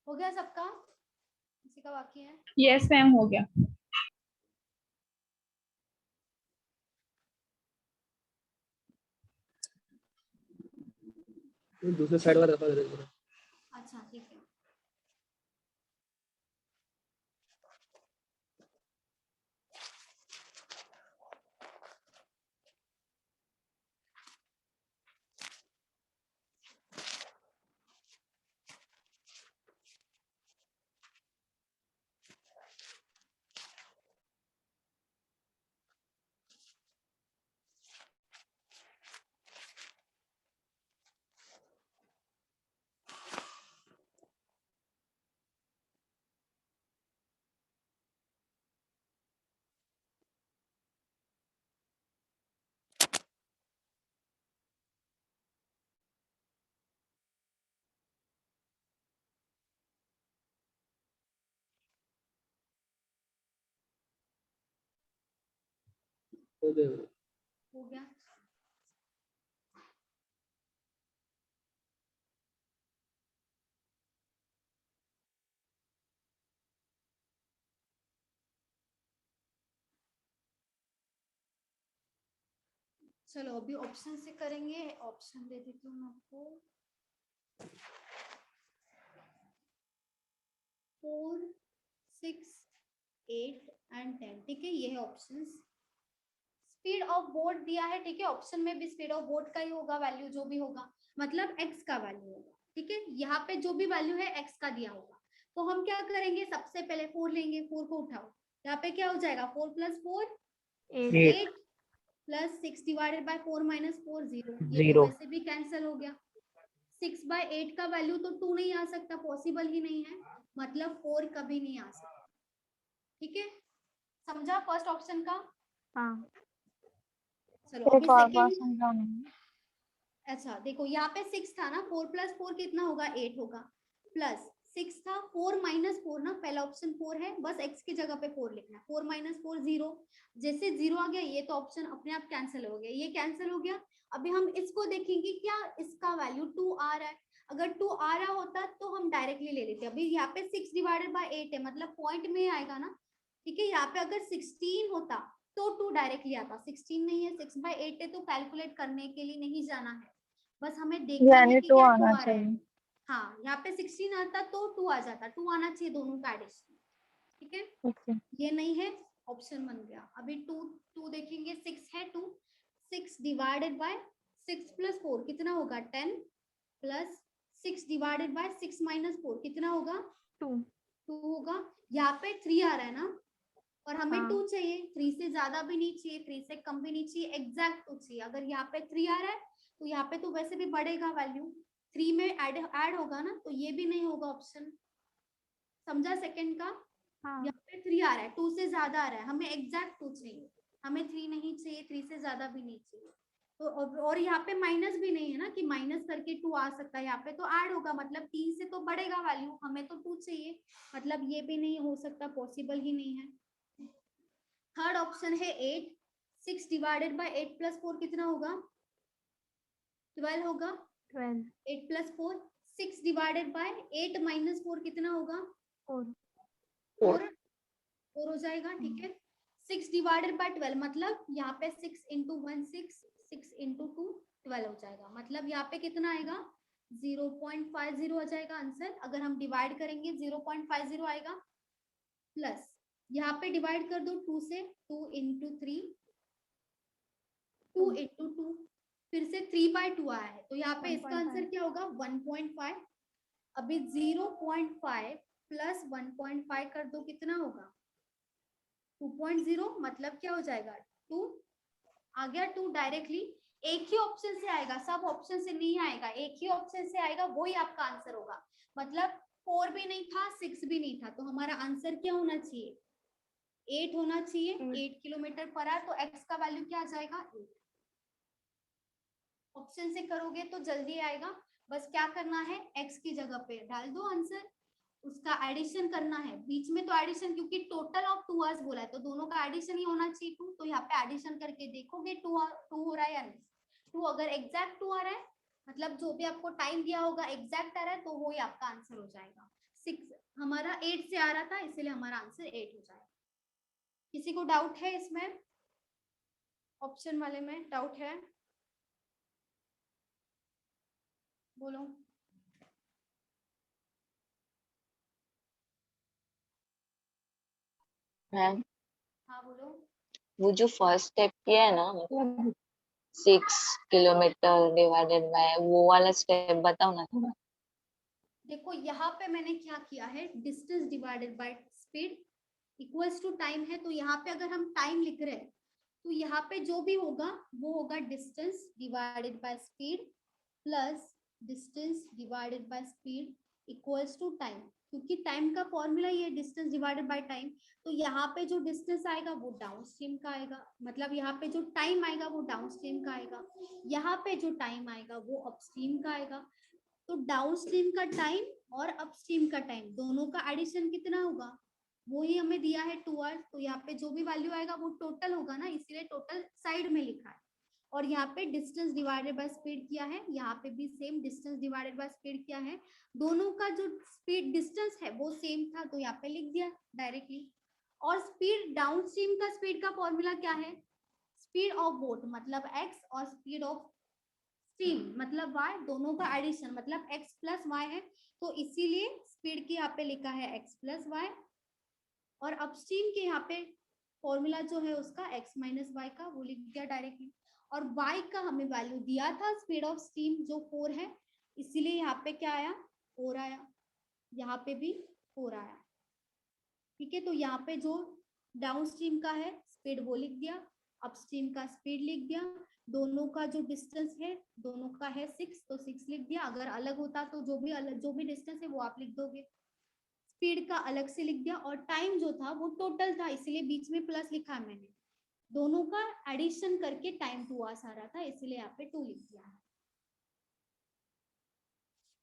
S1: हो गया सबका? किसी का बाकी है?
S8: यस मैम, हो गया।
S4: दूसरे साइड वाला दफा दे दो।
S1: अच्छा ठीक है।
S4: हो गया।
S1: हो गया। चलो अभी ऑप्शन से करेंगे। ऑप्शन दे देती हूँ मैं आपको। 4, 6, 8 एंड 10। ठीक है, ये है ऑप्शंस। स्पीड ऑफ बोट दिया है, ठीक है। ऑप्शन में भी स्पीड ऑफ बोट का ही होगा वैल्यू, जो भी होगा मतलब एक्स का वैल्यू होगा। ठीक है, यहाँ पे जो भी वैल्यू है एक्स का दिया होगा। तो हम क्या करेंगे, सबसे पहले 4 लेंगे। 4 को उठाओ, यहाँ पे क्या हो जाएगा, 4 + 4 8 प्लस 6 डिवाइडेड बाय 4 माइनस 4 0। ये तो वैसे भी कैंसिल हो गया। 6/8 का वैल्यू तो 2 नहीं आ सकता, पॉसिबल ही नहीं है, मतलब 4 कभी नहीं आ सकता। ठीक है, समझा फर्स्ट ऑप्शन का?
S6: हाँ।
S1: चलो अभी सेकंड। अच्छा देखो, यहाँ पे 6 था ना, 4 + 4 कितना होगा, 8 होगा। प्लस 6 था, 4 माइनस 4 ना, पहला ऑप्शन 4 है, बस x की जगह पे 4 लिखना है। 4 माइनस 4 0। जैसे 0 आ गया, ये तो ऑप्शन अपने आप कैंसिल हो गया, ये कैंसिल हो गया। अभी हम इसको देखेंगे, क्या इसका वैल्यू 2 आ रहा है। अगर 2 आ रहा होता तो हम डायरेक्टली ले लेते। अभी यहाँ पे 6 डिवाइडेड बाय 8 है, मतलब पॉइंट में आएगा ना। ठीक है, यहाँ पे अगर 16 होता तो 2 डायरेक्टली आता। 16 नहीं है, 6/8 है, तो कैलकुलेट करने के लिए नहीं जाना है, बस हमें देखना है कि क्या 2 आ रहा है। हाँ, यहाँ पे 16 आता तो 2 आ जाता, 2 आना चाहिए दोनों का एडिशन। ठीक है, ये नहीं है, ऑप्शन बन गया। अभी 2 देखेंगे, 6 है 2, 6 डिवाइडेड बाय 6 + 4 कितना होगा, 10 प्लस 6 डिवाइडेड बाय 6 माइनस 4 कितना होगा, 2 होगा। यहाँ पे 3 आ रहा है ना, और हमें 2 चाहिए। 3 से ज्यादा भी नहीं चाहिए, 3 से कम भी नहीं चाहिए, एग्जैक्ट 2 चाहिए। अगर यहाँ पे 3 आ रहा है तो यहाँ पे तो वैसे भी बढ़ेगा वैल्यू, 3 में ऐड होगा ना, तो ये भी नहीं होगा ऑप्शन। समझा सेकंड का? यहाँ पे 3 आ रहा है, 2 से ज्यादा आ रहा है, हमें एग्जैक्ट 2 चाहिए, हमें 3 नहीं चाहिए, 3 से ज्यादा भी नहीं चाहिए। तो और यहाँ पे माइनस भी नहीं है ना, कि माइनस करके 2 आ सकता है, यहाँ पे तो ऐड होगा, मतलब 3 से तो बढ़ेगा वैल्यू, हमें तो 2 चाहिए, मतलब ये भी नहीं हो सकता, पॉसिबल ही नहीं है। थर्ड ऑप्शन है 8। 6 डिवाइडेड बाय 8 + 4 कितना होगा, 12 होगा। 8 + 4, 6 डिवाइडेड बाय 8 माइनस 4 कितना होगा, 4 हो जाएगा। ठीक है, 6 डिवाइडेड बाय 12, मतलब यहाँ पे 6 × 1 6, 6 × 2 12 हो जाएगा, मतलब यहाँ पे कितना आएगा, 0.50 आ जाएगा आंसर। अगर हम डिवाइड करेंगे 0.50 आएगा। प्लस यहाँ पे डिवाइड कर दो 2 से, 2 × 3, 2 × 2, फिर से 3/2 आया है, तो यहाँ पे इसका आंसर क्या होगा, 1.5। अभी 0.5 प्लस 1.5 कर दो, कितना होगा, 2.0, मतलब क्या हो जाएगा, 2 आ गया। 2 डायरेक्टली एक ही ऑप्शन से आएगा, सब ऑप्शन से नहीं आएगा, एक ही ऑप्शन से आएगा, वही आपका आंसर होगा। मतलब 4 भी नहीं था, 6 भी नहीं था, तो हमारा आंसर क्या होना चाहिए, 8 होना चाहिए। 8 किलोमीटर पर आवर, तो x का वैल्यू क्या आ जाएगा, 8। ऑप्शन से करोगे तो जल्दी आएगा, बस क्या करना है, x की जगह पे डाल दो आंसर, उसका एडिशन करना है। बीच में तो एडिशन, क्योंकि टोटल ऑफ 2 आवर्स बोला है, तो दोनों का एडिशन ही होना चाहिए 2, तो यहाँ पे एडिशन करके देखोगे 2 हो रहा है या नहीं। 2 अगर एग्जैक्ट 2 आ रहा है, मतलब जो भी आपको टाइम दिया होगा एग्जैक्ट आ रहा है, तो वो ही आपका आंसर हो जाएगा। 6 हमारा 8 से आ रहा था, इसलिए हमारा आंसर 8 हो जाएगा। किसी को डाउट है इसमें? ऑप्शन वाले में डाउट है? बोलो।
S2: मैम
S1: हाँ बोलो।
S2: वो जो फर्स्ट स्टेप किया है ना, मतलब 6 किलोमीटर डिवाइडेड बाय, वो वाला स्टेप बताओ ना थोड़ा।
S1: देखो यहाँ पे मैंने क्या किया है, distance divided by speed equals to time है, तो यहाँ पे अगर हम टाइम लिख रहे हैं तो यहाँ पे जो भी होगा वो होगा distance divided by speed plus distance divided by speed equals to time, क्योंकि टाइम का फॉर्मूला ये डिस्टेंस डिवाइडेड बाय टाइम। तो यहाँ पे जो डिस्टेंस आएगा वो डाउन स्ट्रीम का आएगा, मतलब यहाँ पे जो टाइम आएगा वो डाउन स्ट्रीम का आएगा, यहाँ पे जो टाइम आएगा वो अपस्ट्रीम का आएगा। तो डाउन स्ट्रीम का टाइम और अपस्ट्रीम का टाइम दोनों का एडिशन कितना होगा, वो ही हमें दिया है 2 आवर्स। तो यहाँ पे जो भी वैल्यू आएगा वो टोटल होगा ना, इसीलिए टोटल साइड में लिखा है। और यहाँ पे डिस्टेंस डिवाइडेड बाय स्पीड किया है, यहाँ पे भी same distance divided by speed किया है। दोनों का जो स्पीड डिस्टेंस है वो सेम था, तो यहाँ पे लिख दिया डायरेक्टली। और स्पीड डाउन स्ट्रीम का स्पीड का फॉर्मूला क्या है, स्पीड ऑफ बोट मतलब x और स्पीड ऑफ स्ट्रीम मतलब y, दोनों का एडिशन मतलब x प्लस वाई है, तो इसीलिए स्पीड की यहाँ पे लिखा है x प्लस वाई। और अपस्ट्रीम के यहाँ पे फॉर्मूला जो है उसका x माइनस वाई का, वो लिख दिया डायरेक्टली। और y का हमें वैल्यू दिया था स्पीड ऑफ स्ट्रीम जो 4 है, इसीलिए यहाँ पे क्या आया 4 आया, यहाँ पे भी 4 आया। ठीक है, तो यहाँ पे जो डाउन स्ट्रीम का है स्पीड वो लिख दिया, अपस्ट्रीम का स्पीड लिख दिया, दोनों का जो डिस्टेंस है दोनों का है 6, तो 6 लिख दिया। अगर अलग होता तो जो भी डिस्टेंस है वो आप लिख दोगे, स्पीड का अलग से लिख दिया। और टाइम जो था वो टोटल था, इसलिए बीच में प्लस लिखा है मैंने, दोनों का एडिशन करके टाइम 2 आवर्स आ रहा था, इसलिए यहाँ पे 2 लिख दिया है।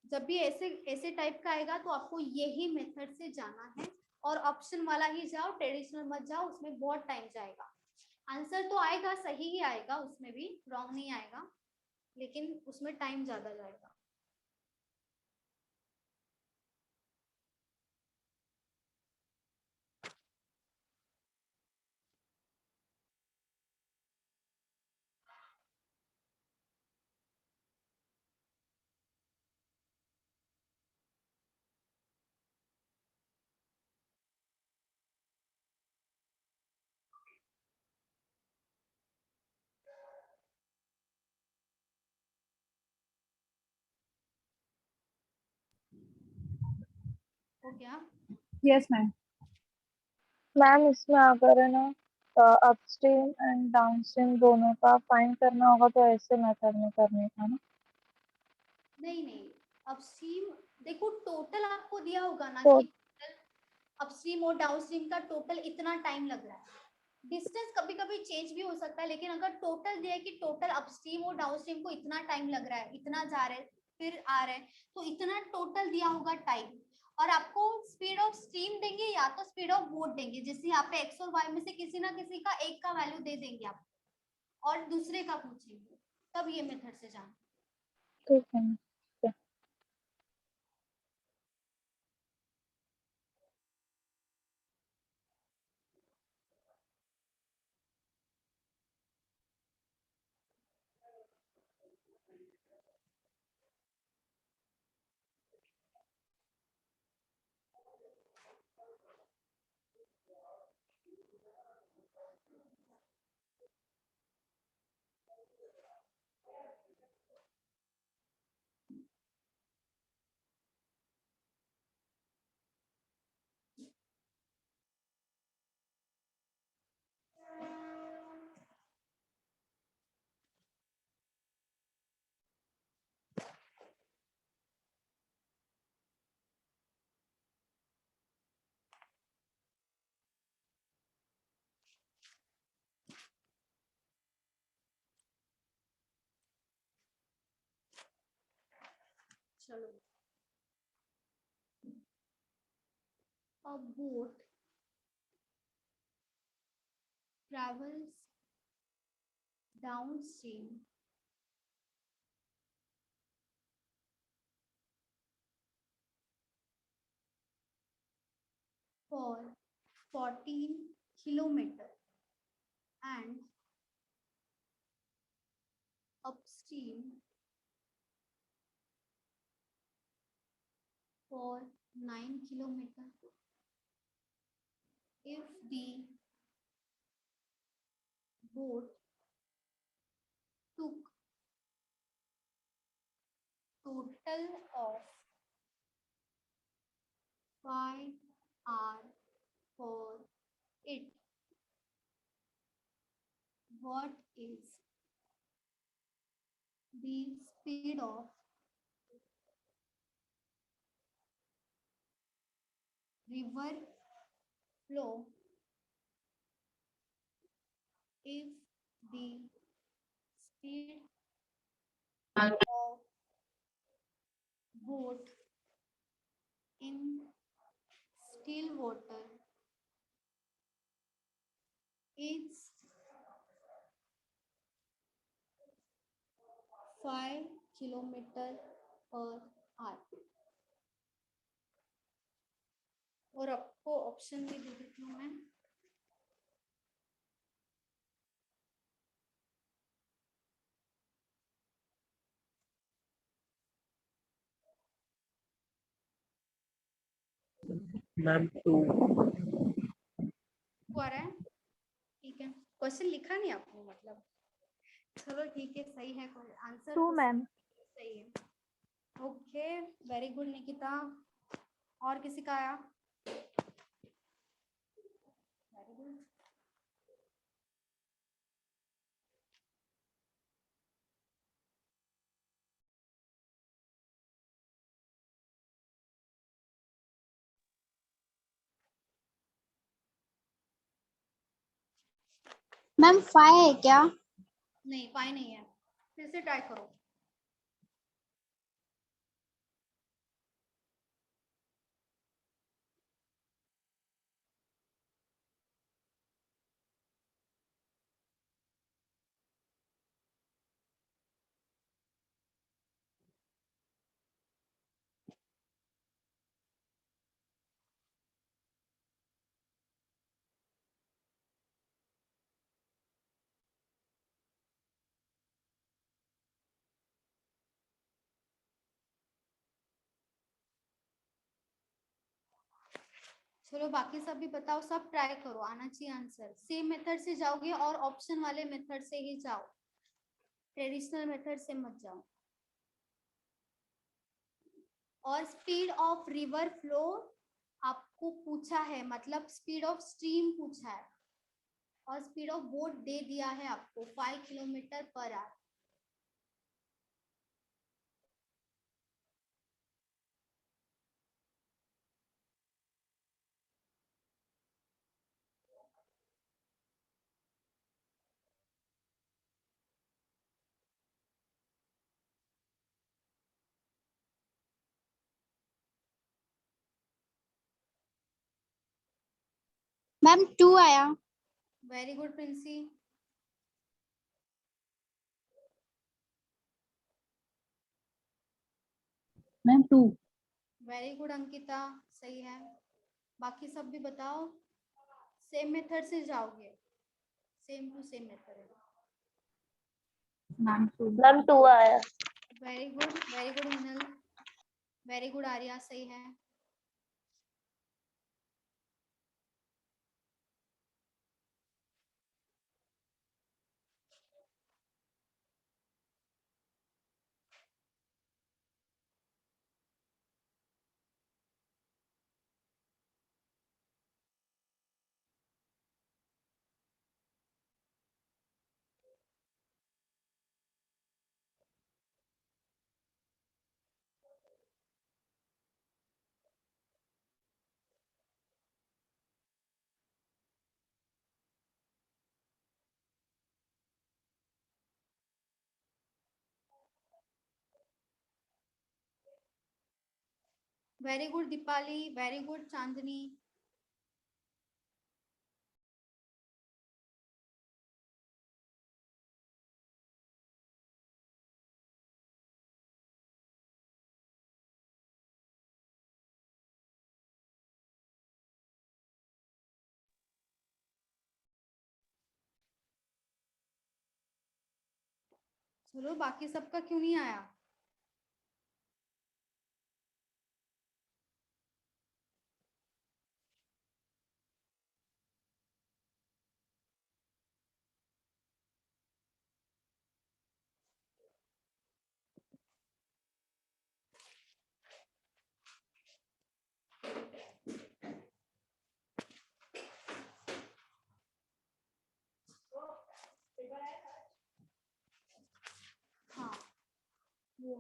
S1: जब भी ऐसे ऐसे टाइप का आएगा तो आपको यही मेथड से जाना है, और ऑप्शन वाला ही जाओ, ट्रेडिशनल मत जाओ, उसमें बहुत टाइम जाएगा। आंसर तो आएगा, सही ही आएगा, उसमें भी रॉन्ग नहीं आएगा, लेकिन उसमें टाइम ज्यादा जाएगा। हो गया?
S8: Yes ma'am.
S6: मैम इसमें अगर है ना अपस्ट्रीम एंड डाउनस्ट्रीम दोनों का फाइंड करना होगा तो ऐसे मेथड में करने का ना।
S1: नहीं नहीं, अपस्ट्रीम देखो टोटल आपको दिया होगा ना
S6: तो
S1: कि अपस्ट्रीम और डाउनस्ट्रीम का टोटल इतना टाइम लग रहा है। डिस्टेंस कभी कभी चेंज भी हो सकता है, लेकिन अगर टोटल दिया है कि टोटल अपस्ट्रीम और डाउनस्ट्रीम को इतना टाइम लग रहा है, इतना जा रहे फिर आ रहे, तो इतना टोटल दिया होगा टाइम। और आपको स्पीड ऑफ स्ट्रीम देंगे या तो स्पीड ऑफ बोट देंगे, जिससे यहाँ पे एक्स और वाई में से किसी ना किसी का एक का वैल्यू दे देंगे आपको और दूसरे का पूछेंगे, तब ये मेथड से जाना।
S6: ठीक है।
S1: चलो, a boat travels downstream for 14 kilometer and upstream for 9 kilometer. If the boat took total of 5 hours for it, what is the speed of river flow if the speed of boat in still water is 5 kilometer per hour? और आपको option भी दे देती हूँ मैं.
S4: Ma'am 2.
S1: आ रहा है? ठीक है. क्वेश्चन लिखा नहीं आपने मतलब. चलो ठीक है, सही है. Answer
S6: 2 ma'am.
S1: सही है. Okay, very good Nikita. और किसी का आया? Very good.
S9: मैम 5 है क्या?
S1: नहीं, 5 नहीं है. फिर से ट्राई करो. चलो बाकी सब भी बताओ. सब ट्राई करो, आना चाहिए आंसर. सेम मेथड से जाओगे और ऑप्शन वाले मेथड से ही जाओ, ट्रेडिशनल मेथड से मत जाओ. और स्पीड ऑफ रिवर फ्लो आपको पूछा है, मतलब स्पीड ऑफ स्ट्रीम पूछा है, और स्पीड ऑफ बोट दे दिया है आपको 5 किलोमीटर पर आवर.
S9: मैम 2 आया.
S1: Very good Princy.
S8: Ma'am 2.
S1: Very good Ankita, सही है. बाकी सब भी बताओ. सेम मेथड से जाओगे, सेम टू सेम मेथड है.
S8: मैम 2.
S7: मैम 2 आया.
S1: Very good Hinal. Very good Arya, सही है. Very good Deepali. Very good Chandni. चलो बाकी सबका क्यों नहीं आया? हाँ वो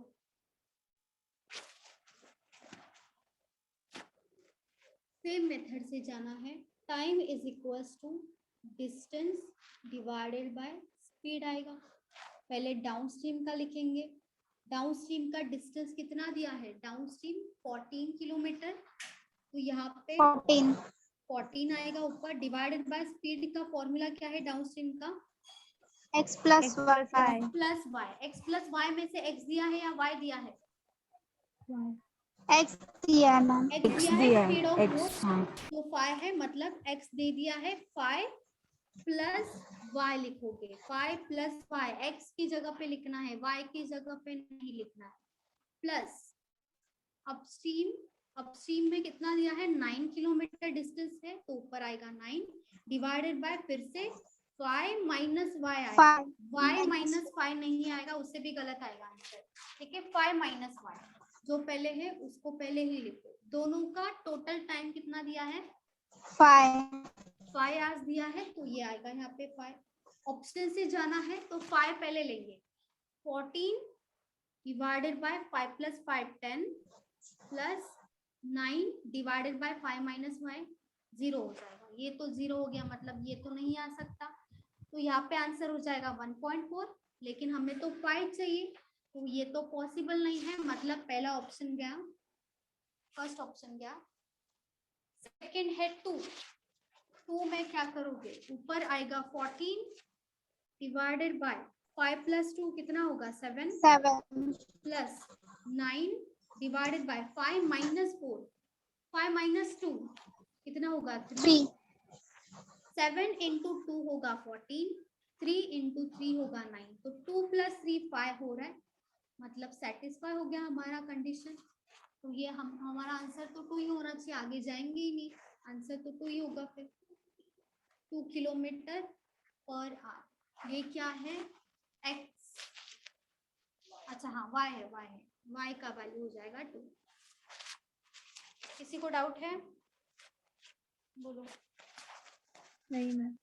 S1: सेम मेथड से जाना है। Time is equals to distance divided by speed आएगा। पहले डाउनस्ट्रीम का लिखेंगे। डाउनस्ट्रीम का डिस्टेंस कितना दिया है? डाउनस्ट्रीम 14 किलोमीटर, तो यहाँ पे 14 आएगा ऊपर, डिवाइडेड बाय स्पीड का फॉर्मूला क्या है डाउनस्ट्रीम का?
S9: x plus y
S1: plus y. X plus y में से एक्स दिया है या वाई दिया है?
S9: x दिया है मैम।
S1: एक्स दिया है, स्पीड ऑफ बोट जो 5 है, मतलब एक्स दे दिया है 5 प्लस वाई लिखोगे। 5 प्लस वाई, एक्स की जगह पे लिखना है, वाई की जगह पे नहीं लिखना है। प्लस अपस्ट्रीम में कितना दिया है? 9 किलोमीटर डिस्टेंस है, तो ऊपर आएगा 9 डिवाइडेड बाय फिर से 5 माइनस वाई आएगा। y माइनस 5 नहीं आएगा, उससे भी गलत आएगा आंसर। ठीक है, 5 माइनस वाई जो पहले है उसको पहले ही लिखो। दोनों का टोटल टाइम कितना दिया है? 5 आवर्स दिया है, तो ये आएगा यहाँ पे 5। ऑप्शन से जाना है तो 5 पहले लेंगे। 14 divided by 5 plus 5 10 plus 9 divided by 5 minus y 0 हो जाएगा। ये तो 0 हो गया, मतलब ये तो नहीं आ सकता, तो यहाँ पे आंसर हो जाएगा 1.4। लेकिन हमें तो 5 चाहिए, तो ये तो पॉसिबल नहीं है, मतलब पहला ऑप्शन गया, फर्स्ट ऑप्शन गया। सेकंड है 2 में क्या करोगे? ऊपर आएगा 14 डिवाइडेड बाय 5 प्लस 2 कितना होगा? 7 plus 9 divided by 5 minus 4, 5 minus 2 कितना होगा? 3। 7 इंटू 2 होगा 14, 3 इंटू 3 होगा 9, तो 2 प्लस 3 5 हो रहा है, मतलब सेटिस्फाई हो गया हमारा कंडीशन। तो ये हमारा आंसर तो 2 ही होना चाहिए, आगे जाएंगे ही नहीं, आंसर तो 2 ही होगा फिर। 2 किलोमीटर पर आवर। ये क्या है? x, अच्छा हाँ y है, y का वैल्यू हो जाएगा 2। किसी को डाउट है? बोलो।
S8: नहीं मैम।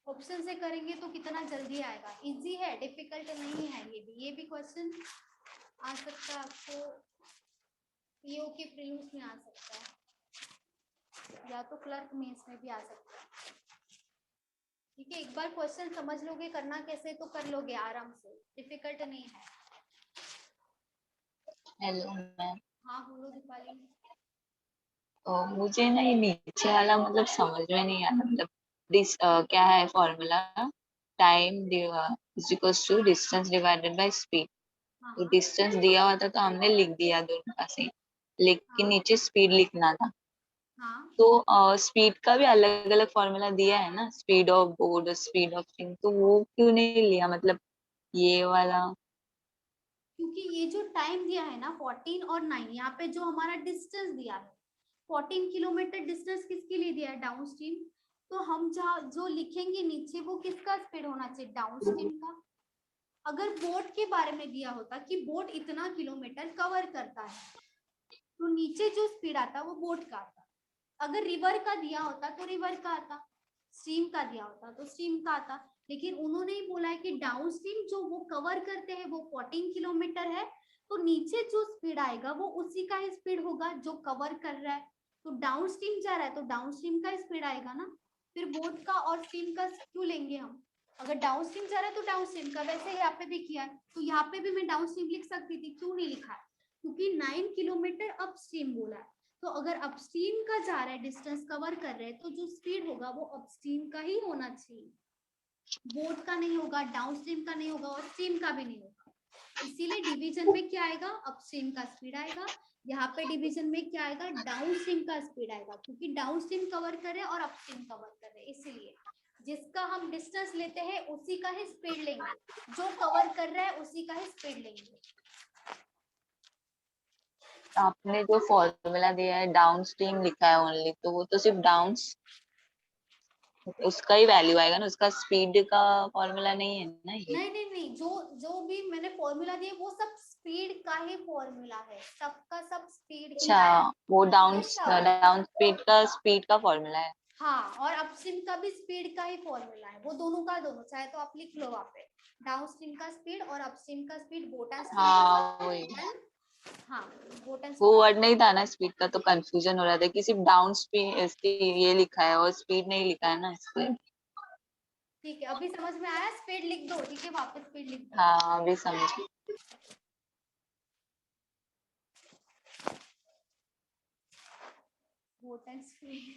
S1: ऑप्शन से करेंगे तो कितना जल्दी आएगा। इजी है, डिफिकल्ट नहीं है। ये भी क्वेश्चन आ सकता है आपको, पीओ के प्रीलिम्स में आ सकता है, या तो क्लर्क मेंस में भी आ सकता है। ठीक है, एक बार क्वेश्चन समझ लोगे करना कैसे तो कर लोगे आराम से, डिफिकल्ट नहीं है।
S2: Hello ma'am.
S1: हाँ बोलो दीपाली।
S2: मुझे ना ये नीचे वाला मतलब समझ में नहीं आया, मतलब क्या है formula? Time is equals to distance divided by speed.
S1: हाँ
S2: तो डिस्टेंस दिया हुआ था तो हमने लिख दिया दोनों का सेम, लेकिन नीचे स्पीड लिखना था।
S1: हाँ
S2: तो स्पीड का भी अलग अलग फॉर्मूला दिया है ना, speed of board, speed of string, तो वो क्यों नहीं लिया, मतलब ये वाला?
S1: क्योंकि ये जो टाइम दिया है ना 14 और 9, यहाँ पे जो हमारा डिस्टेंस दिया है 14 किलोमीटर डिस्टेंस किसके लिए दिया है? डाउनस्ट्रीम। तो हम जहाँ जो लिखेंगे नीचे वो किसका स्पीड होना चाहिए? डाउनस्ट्रीम का। अगर बोट के बारे में दिया होता कि बोट इतना किलोमीटर कवर करता है, तो नीचे जो स्पीड आता वो बोट का आता। अगर रिवर का दिया होता तो रिवर का आता, स्ट्रीम का दिया होता तो स्ट्रीम का आता। लेकिन उन्होंने ही बोला है कि डाउनस्ट्रीम जो वो कवर करते हैं वो 14 किलोमीटर है, तो नीचे जो स्पीड आएगा वो उसी का ही स्पीड होगा जो कवर कर रहा है। तो डाउनस्ट्रीम जा रहा है तो डाउनस्ट्रीम का स्पीड आएगा ना, फिर बोट का और स्ट्रीम का क्यों लेंगे हम? अगर डाउनस्ट्रीम जा रहा है तो डाउनस्ट्रीम का, वैसे यहाँ पे भी किया है, तो यहाँ पे भी मैं डाउनस्ट्रीम लिख सकती थी, क्यों नहीं लिखा है? क्योंकि 9 किलोमीटर अपस्ट्रीम बोला है, तो अगर अपस्ट्रीम का जा रहा है, डिस्टेंस कवर कर रहे हैं, तो जो स्पीड होगा वो अपस्ट्रीम का ही होना चाहिए, बोट का नहीं होगा, डाउनस्ट्रीम का नहीं होगा और स्ट्रीम का भी नहीं होगा। इसीलिए डिवीजन में क्या आएगा? अपस्ट्रीम का स्पीड आएगा। यहाँ पे डिवीजन में क्या आएगा? डाउनस्ट्रीम का स्पीड आएगा, क्योंकि डाउनस्ट्रीम कवर कर रहे हैं और अपस्ट्रीम कवर कर रहे हैं, इसीलिए जिसका हम डिस्टेंस लेते हैं उसी का ही स्पीड लेंगे, जो कवर कर रहा है उसी का ही स्पीड लेंगे।
S2: आपने जो फॉर्मूला दिया है डाउन स्ट्रीम लिखा है ओनली, तो वो तो सिर्फ डाउन उसका ही वैल्यू आएगा ना, उसका स्पीड का फॉर्मूला नहीं है ना ये।
S1: नहीं, जो भी मैंने फॉर्मूला दिए वो सब स्पीड का ही फॉर्मूला है, सबका सब स्पीड ही
S2: अच्छा,
S1: है।
S2: वो डाउन
S1: ऐसा।
S2: डाउन स्पीड का फॉर्मूला है।
S1: हाँ, और अपस्ट्रीम का भी स्पीड का ही फॉर्मूला है, वो दोनों का दोनों, चाहे तो आप लिख लो वहाँ पे डाउनस्ट्रीम का स्पीड और अपस्ट्रीम का स्पीड, बोट एंड स्ट्रीम
S2: हाँ वही,
S1: हाँ बोट एंड
S2: वो वर्ड नहीं था ना स्पीड का, तो कंफ्यूजन हो रहा था कि सिर्फ डाउन स्पीड ये लिखा है और स्पीड नहीं लिखा है ना, इसलिए।
S1: ठीक है, अभी समझ में आया, स्पीड लिख दो, ठीक है, वापस स्पीड लिख दो।
S2: हाँ अभी समझ गई।
S1: बोट एंड स्ट्रीम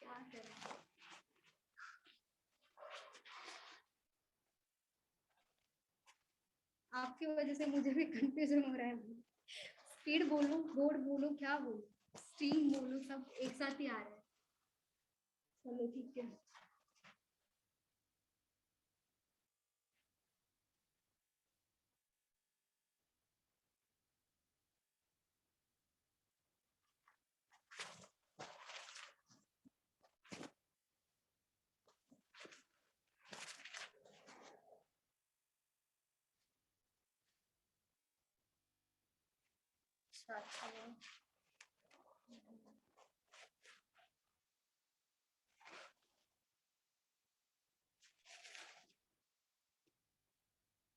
S1: क्या करें, आपकी वजह से मुझे भी कंफ्यूजन हो रहा है, स्पीड बोलूं, बोर्ड बोलूं, क्या बोलूं, स्ट्रीम बोलूं, सब एक साथ ही आ रहा है। चलो ठीक है। अच्छा चलो,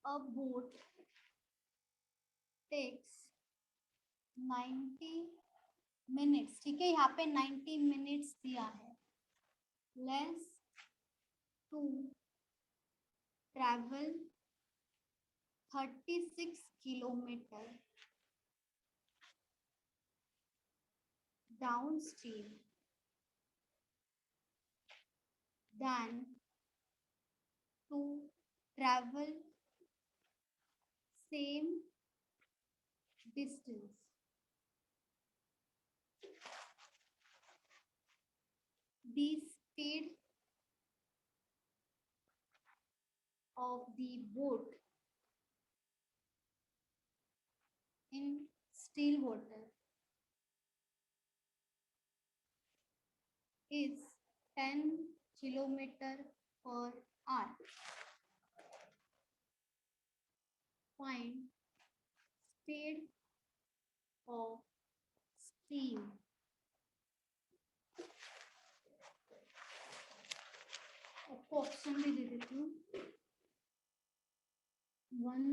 S1: a boat takes 90 minutes, ठीक है, यहाँ पे 90 minutes दिया है, less to travel 36 kilometre downstream than to travel same distance. The speed of the boat in still water is 10 kilometer per hour. Find speed of steam. आपको option भी दे देती हूँ, 1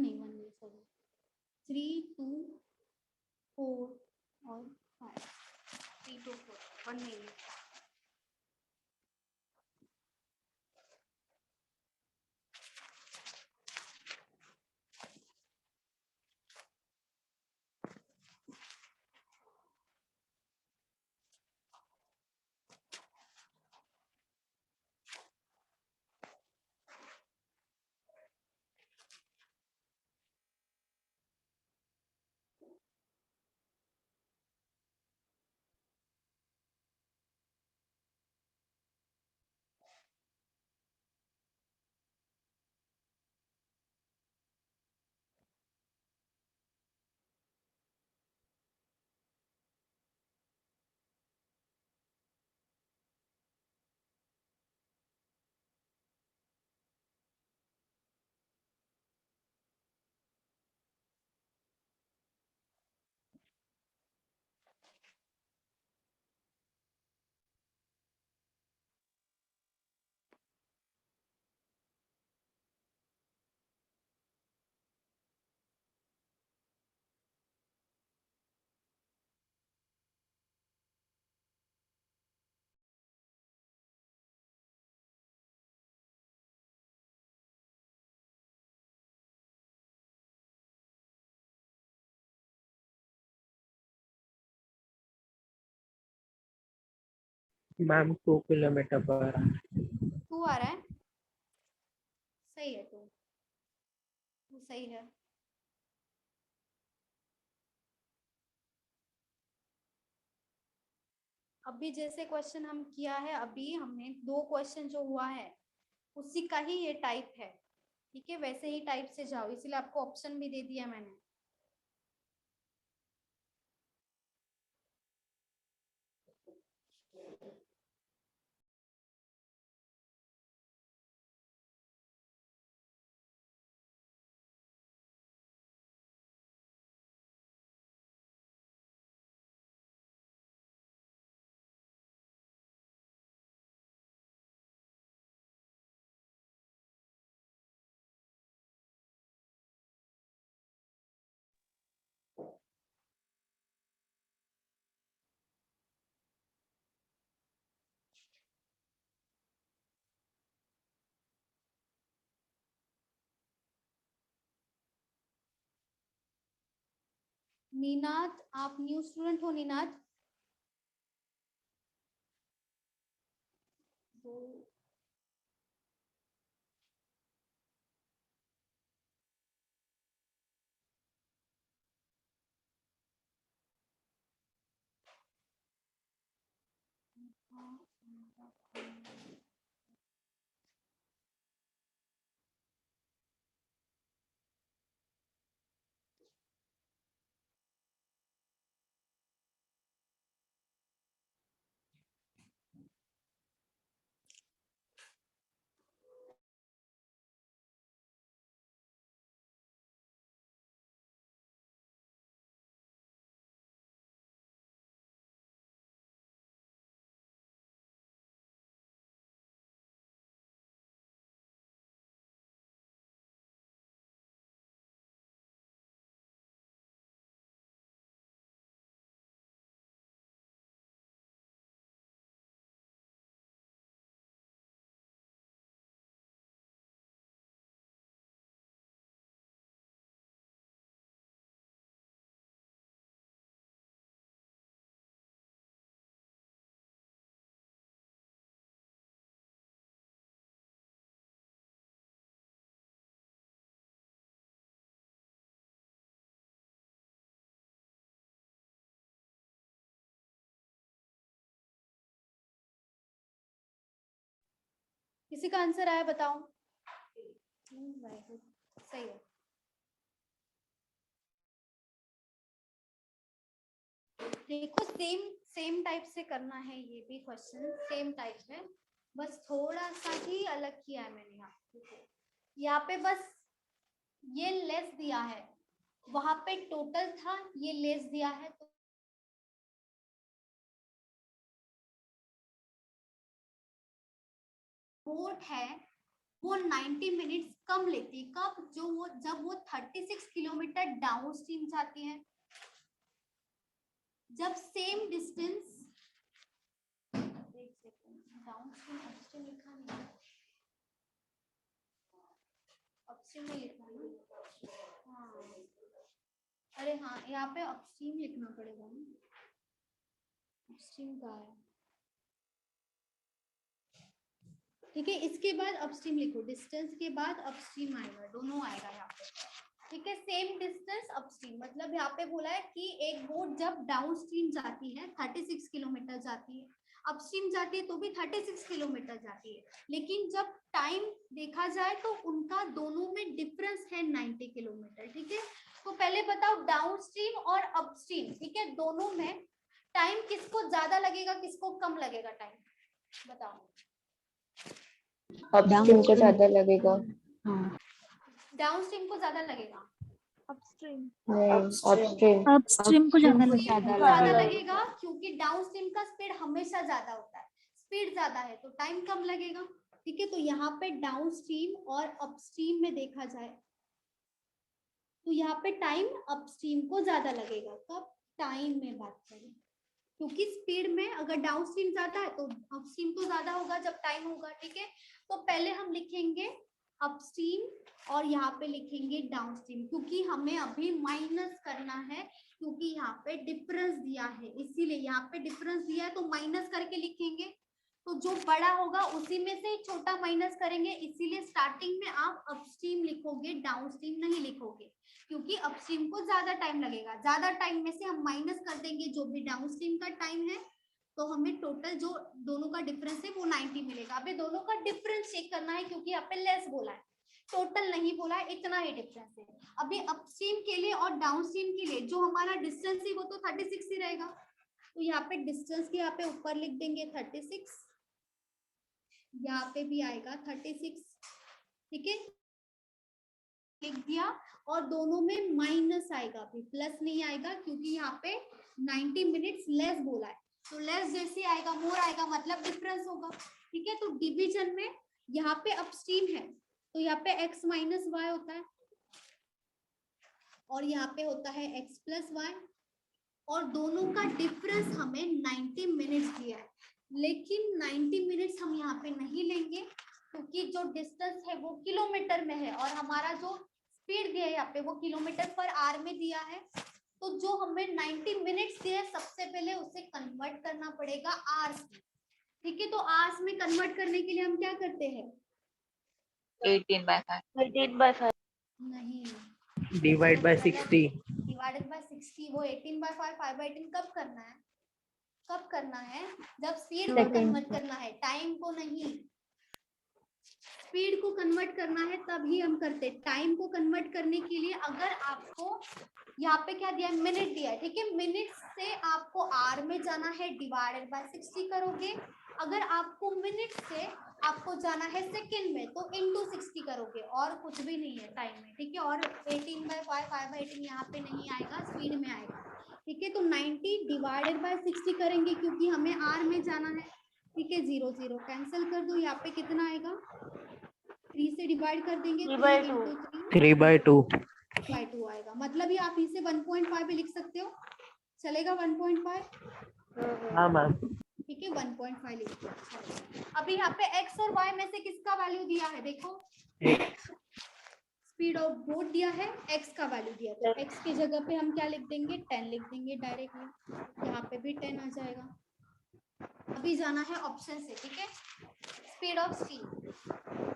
S1: नहीं सॉरी, 3 2 4 और 5, 3 2 4, 1 नहीं।
S4: Ma'am 2 kilometre per our.
S1: 2 आ रहा है, सही है, 2 सही है। अभी जैसे क्वेश्चन हम किया है, अभी हमने 2 क्वेश्चन जो हुआ है उसी का ही ये टाइप है, ठीक है, वैसे ही टाइप से जाओ, इसलिए आपको ऑप्शन भी दे दिया मैंने। नीनाद, आप न्यू स्टूडेंट हो नीनाद? किसी का आंसर आया बताओ? सही है। देखो सेम टाइप से करना है, ये भी क्वेश्चन सेम टाइप है, बस थोड़ा सा ही अलग किया है मैंने यहाँ पे बस ये लेस दिया है, वहां पे टोटल था, ये लेस दिया है, तो बोट है वो 90 मिनट्स कम लेती है। कब? जब वो 36 किलोमीटर डाउन स्ट्रीम जाती है, जब same distance, down stream upstream लिखा नहीं, अपस्ट्रीम में लिखा ना, हाँ, अरे हाँ, यहाँ पे अपस्ट्रीम लिखना पड़ेगा ना, अपस्ट्रीम का है, ठीक है, इसके बाद अपस्ट्रीम लिखो, डिस्टेंस के बाद अपस्ट्रीम आएगा, दोनों आएगा यहाँ पे, ठीक है, सेम डिस्टेंस अपस्ट्रीम, मतलब यहाँ पे बोला है कि एक बोट जब डाउन स्ट्रीम जाती है 36 किलोमीटर जाती है, अपस्ट्रीम जाती है तो भी 36 किलोमीटर जाती है, लेकिन जब टाइम देखा जाए तो उनका दोनों में डिफरेंस है 90 किलोमीटर, ठीक है। तो पहले बताओ डाउन स्ट्रीम और अपस्ट्रीम, ठीक है, दोनों में टाइम किसको ज्यादा लगेगा, किसको कम लगेगा टाइम, बताओ?
S2: अपस्ट्रीम को ज्यादा लगेगा।
S1: डाउन स्ट्रीम को ज्यादा लगेगा,
S2: अपस्ट्रीम
S9: अपस्ट्रीम को
S1: ज्यादा लगेगा, क्योंकि डाउन स्ट्रीम का स्पीड हमेशा ज्यादा होता है, स्पीड ज्यादा है तो टाइम कम लगेगा, ठीक है। तो यहाँ पे डाउन स्ट्रीम और अपस्ट्रीम में देखा जाए तो यहाँ पे टाइम अपस्ट्रीम को ज्यादा लगेगा। कब? टाइम में बात करें, क्योंकि स्पीड में अगर डाउन स्ट्रीम ज्यादा है तो अपस्ट्रीम तो ज्यादा होगा जब टाइम होगा, ठीक है। तो पहले हम लिखेंगे अपस्ट्रीम और यहाँ पे लिखेंगे डाउनस्ट्रीम, क्योंकि हमें अभी माइनस करना है, क्योंकि यहाँ पे डिफरेंस दिया है, इसीलिए यहाँ पे डिफरेंस दिया है तो माइनस करके लिखेंगे, तो जो बड़ा होगा उसी में से छोटा माइनस करेंगे, इसीलिए स्टार्टिंग में आप अपस्ट्रीम लिखोगे, डाउनस्ट्रीम नहीं लिखोगे, क्योंकि अपस्ट्रीम को ज्यादा टाइम लगेगा, ज्यादा टाइम में से हम माइनस कर देंगे जो भी डाउनस्ट्रीम का टाइम है, तो हमें टोटल जो दोनों का डिफरेंस है वो 90 मिलेगा। अभी दोनों का डिफरेंस चेक करना है क्योंकि यहाँ पे लेस बोला है, टोटल नहीं बोला है, इतना ही डिफरेंस है। अभी अपस्ट्रीम के लिए और डाउनस्ट्रीम के लिए जो हमारा डिस्टेंस है वो तो 36 ही रहेगा, तो यहाँ पे डिस्टेंस के यहाँ पे ऊपर लिख देंगे 36, यहाँ पे भी आएगा 36, ठीक है, लिख दिया। और दोनों में माइनस आएगा, अभी प्लस नहीं आएगा क्योंकि यहाँ पे 90 मिनट्स लेस बोला है, तो लेस जैसे आएगा मोर आएगा मतलब डिफरेंस होगा, ठीक है। तो डिवीजन में यहाँ पे अपस्ट्रीम है तो यहाँ पे x माइनस वाई होता है और यहाँ पे होता है x प्लस वाई, और दोनों का डिफरेंस हमें 90 मिनट्स दिया है, लेकिन 90 मिनट्स हम यहाँ पे नहीं लेंगे क्योंकि जो डिस्टेंस है वो किलोमीटर में है और हमारा जो स्पीड दिया है यहाँ पे वो किलोमीटर पर आवर में दिया है। तो जो हमें 90 मिनट्स दिया है सबसे पहले उसे कन्वर्ट करना पड़ेगा आवर्स में, ठीक है। तो आवर्स में कन्वर्ट करने के लिए हम क्या करते हैं,
S2: 18/5
S7: 18/5
S1: नहीं,
S4: Divide by 60.
S1: डिवाइडेड बाय 60, वो 18/5 5/18 कब करना है, कब करना है, जब स्पीड को कन्वर्ट करना है, टाइम को नहीं, स्पीड को कन्वर्ट करना है तभी हम करते। टाइम को कन्वर्ट करने के लिए अगर आपको यहाँ पे क्या दिया है, मिनट दिया है, ठीक है, मिनट से आपको आर में जाना है, डिवाइडेड बाय 60 करोगे। अगर आपको मिनट से आपको जाना है सेकंड में तो इनटू 60 करोगे, और कुछ भी नहीं है टाइम में, ठीक है। और 18/5 5/18 यहाँ पे नहीं आएगा, स्पीड में आएगा, ठीक है। तो 90 डिवाइडेड बाय 60 करेंगे क्योंकि हमें आर में जाना है, ठीक है। 0 0 कैंसिल कर दो, यहाँ पे कितना आएगा, 3 से डिवाइड कर देंगे,
S4: 3/2.
S1: 3/2 आएगा, मतलब ये आप इसे 1.5 भी लिख सकते हो, चलेगा 1.5,
S4: हाँ मैम.
S1: ठीक है, 1.5 लिख दिया। अभी यहाँ पे x और y में से किसका वैल्यू दिया है, देखो स्पीड ऑफ बोट दिया है, x का वैल्यू दिया है, तो x की जगह पे हम क्या लिख देंगे, 10 लिख देंगे डायरेक्टली, यहाँ पे भी 10 आ जाएगा। अभी जाना है ऑप्शन से, ठीक है। स्पीड ऑफ स्टीम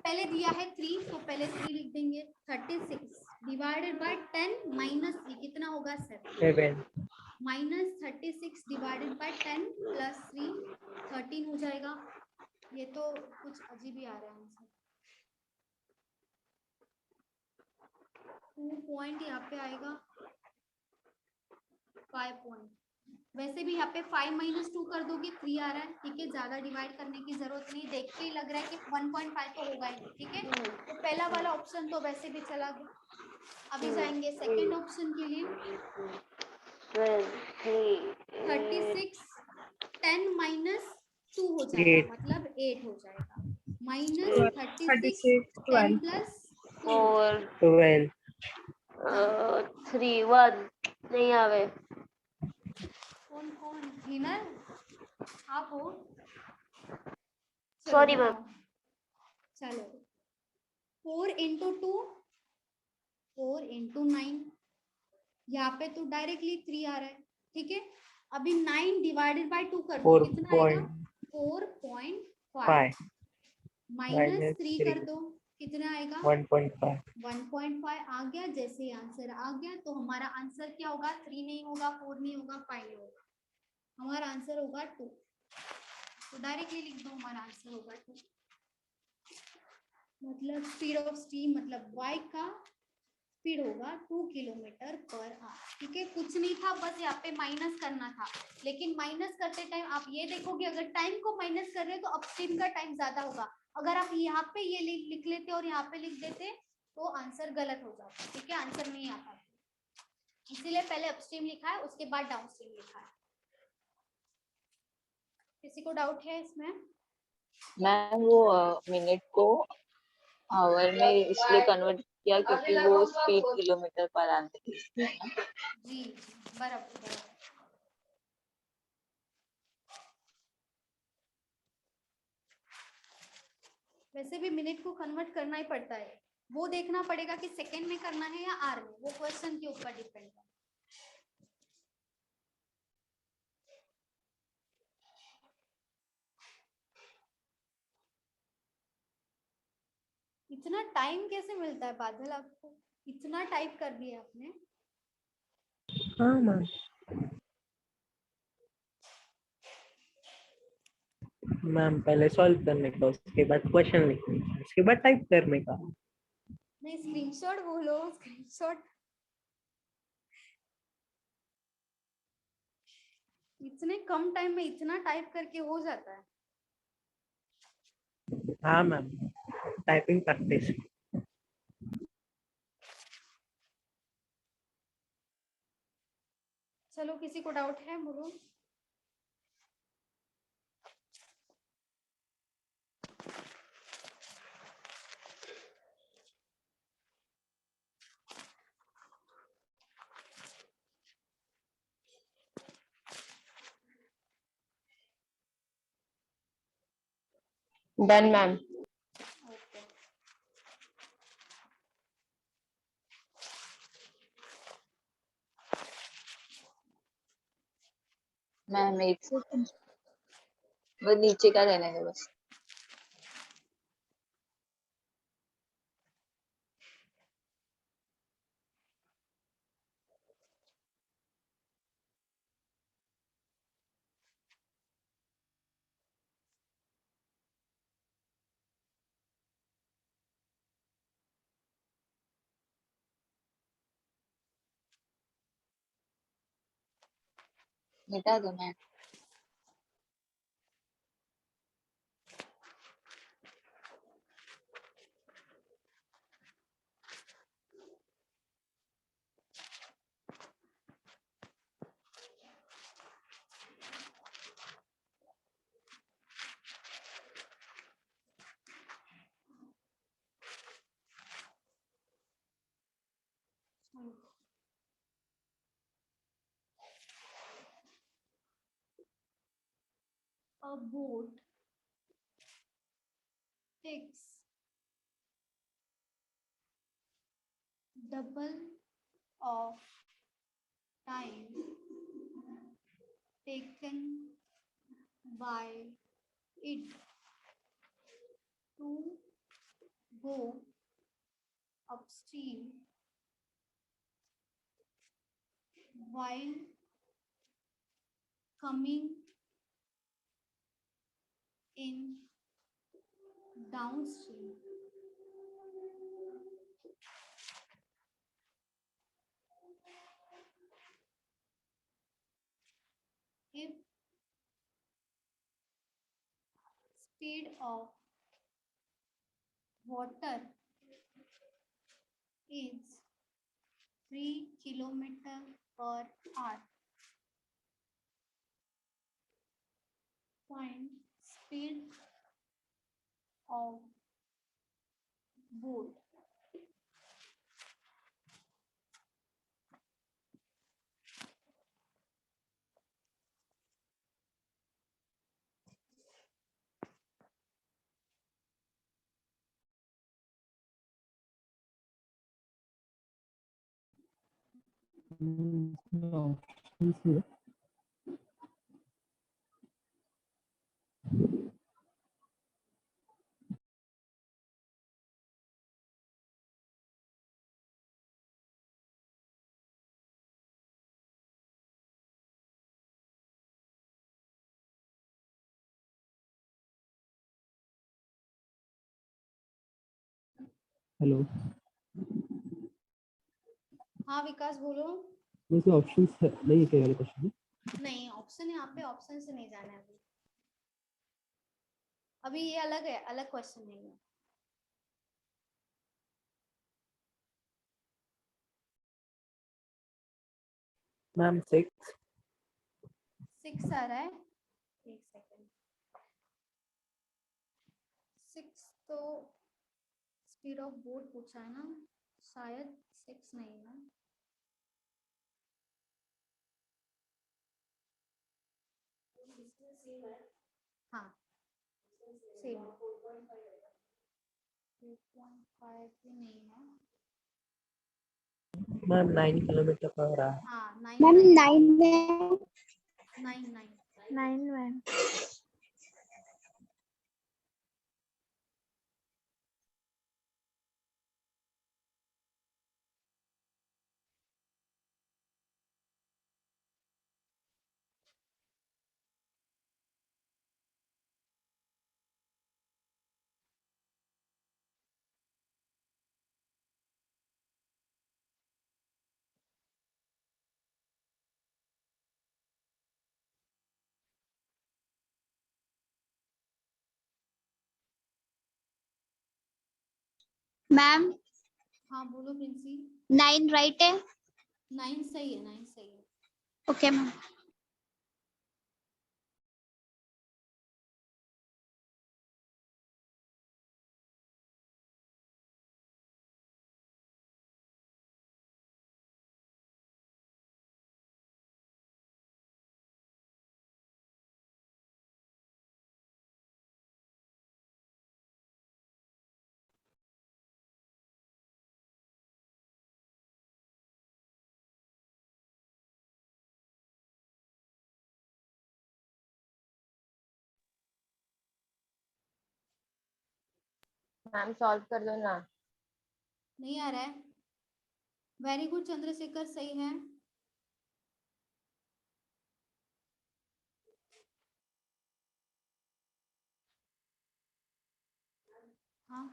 S1: पहले दिया है 3, तो पहले 3 लिख देंगे, 36 डिवाइडेड बाय 10 माइनस 3 कितना होगा, 7 माइनस 36 डिवाइडेड बाय 10 प्लस 3 13 हो जाएगा। ये तो कुछ अजीब ही आ रहा है आंसर, 2 पॉइंट यहाँ पे आएगा, 5 पॉइंट, वैसे भी यहाँ पे 5 माइनस 2 कर दोगे 3 आ रहा है, ठीक है, ज्यादा डिवाइड करने की जरूरत नहीं, देख के ही लग रहा है कि 1.5 तो होगा ही, ठीक है। तो पहला वाला ऑप्शन तो वैसे भी चला गया। अभी जाएंगे सेकंड ऑप्शन के लिए, 36 10 माइनस 2 हो जाएगा, मतलब 8 हो जाएगा, माइनस 36 10 प्लस
S7: 4
S4: 12.
S7: 3 1 नहीं आवे,
S1: कौन कौन हिनल आप हो,
S7: Sorry, ma'am.
S1: चलो 4 into 2 4 into 9, यहाँ पे तो डायरेक्टली 3 आ रहा है, ठीक है। अभी 9 डिवाइडेड बाय 2 कर दो, कितना आएगा, 4.5 माइनस 3 कर दो, कितना आएगा, 1.5 आ गया। जैसे आंसर आ गया तो हमारा आंसर क्या होगा, 3 नहीं होगा, 4 नहीं होगा, 5 नहीं होगा, हमारा आंसर होगा 2। तो डायरेक्टली लिख दो, हमारा आंसर होगा 2, मतलब स्पीड ऑफ स्टीम मतलब y का स्पीड होगा 2 किलोमीटर पर आवर, ठीक है। कुछ नहीं था, बस यहाँ पे माइनस करना था, लेकिन माइनस करते टाइम आप ये देखोगे अगर टाइम को माइनस कर रहे हो तो अपस्ट्रीम का टाइम ज्यादा होगा। अगर आप यहाँ पे ये लिख लेते और यहाँ पे लिख देते तो आंसर गलत हो जाता, ठीक है, आंसर नहीं आता, इसीलिए पहले अपस्ट्रीम लिखा है उसके बाद डाउनस्ट्रीम लिखा है। किसी को डाउट है इसमें?
S2: मैम वो मिनट को आवर में इसलिए कन्वर्ट किया क्योंकि वो स्पीड किलोमीटर पर आने की है ना।
S1: जी बराबर। वैसे भी मिनट को कन्वर्ट करना ही पड़ता है, वो देखना पड़ेगा कि सेकंड में करना है या आर में, वो क्वेश्चन के ऊपर डिपेंड है। इतना टाइम कैसे मिलता है बादल आपको, इतना टाइप कर दिया आपने।
S4: हाँ मैम. मैम पहले सॉल्व करने का, उसके बाद क्वेश्चन लिखने का, उसके बाद टाइप करने का।
S1: नहीं, स्क्रीनशॉट बोलो, स्क्रीनशॉट। इतने कम टाइम में इतना टाइप करके हो जाता है?
S4: हाँ मैम, टाइपिंग प्रैक्टिस।
S1: चलो, किसी को डाउट है, बोलो।
S10: Done ma'am.
S1: ओके।
S2: मैम एक सेकंड, वो नीचे का रहने दो बस। मिटा दो ma'am.
S1: A boat takes double of time taken by it to go upstream while coming in downstream. If speed of water is 3 km/h, find speed of boat.
S4: Hello,
S1: हाँ विकास बोलो।
S4: वैसे ऑप्शंस नहीं है क्या वाले क्वेश्चन में?
S1: नहीं, ऑप्शन यहाँ पे ऑप्शन से नहीं जाना है अभी। अभी ये अलग है, अलग क्वेश्चन नहीं है।
S4: मैम 6।
S1: 6 आ रहा है, एक सेकेंड। 6 तो स्पीड ऑफ बोट पूछा है ना, शायद 6 नहीं ना। हाँ, सेम 8.5 भी नहीं है।
S4: मैम 9 किलोमीटर पर आ।
S1: हाँ, 9
S9: मैम
S1: 9
S9: 9 में
S1: 9 9।
S6: 9 मैम।
S9: मैम
S1: हाँ बोलो प्रिंसी।
S9: 9 राइट है।
S1: 9 सही है, 9 सही है।
S9: Okay ma'am.
S10: मैम सॉल्व कर दो ना।
S1: नहीं आ रहा है। वेरी गुड चंद्रशेखर, सही है। हाँ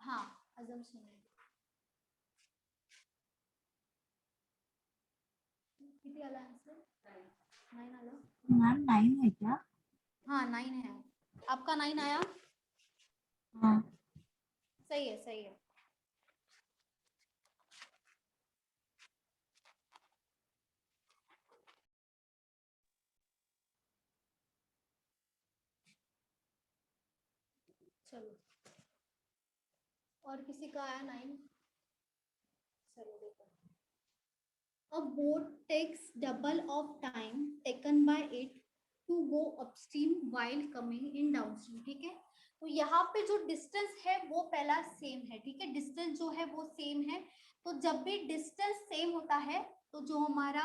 S1: हाँ assumption है। किती आला आंसर? 9 आला।
S3: मैम 9 है क्या?
S1: हाँ 9 है। आपका 9 आया?
S3: हाँ।
S1: सही है, सही है। चलो और किसी का आया 9? चलो देखो। A boat takes double of time taken by it to go upstream while coming in downstream। ठीक है, तो यहाँ पे जो डिस्टेंस है वो पहला सेम है। ठीक है, डिस्टेंस जो है वो सेम है। तो जब भी डिस्टेंस सेम होता है तो जो हमारा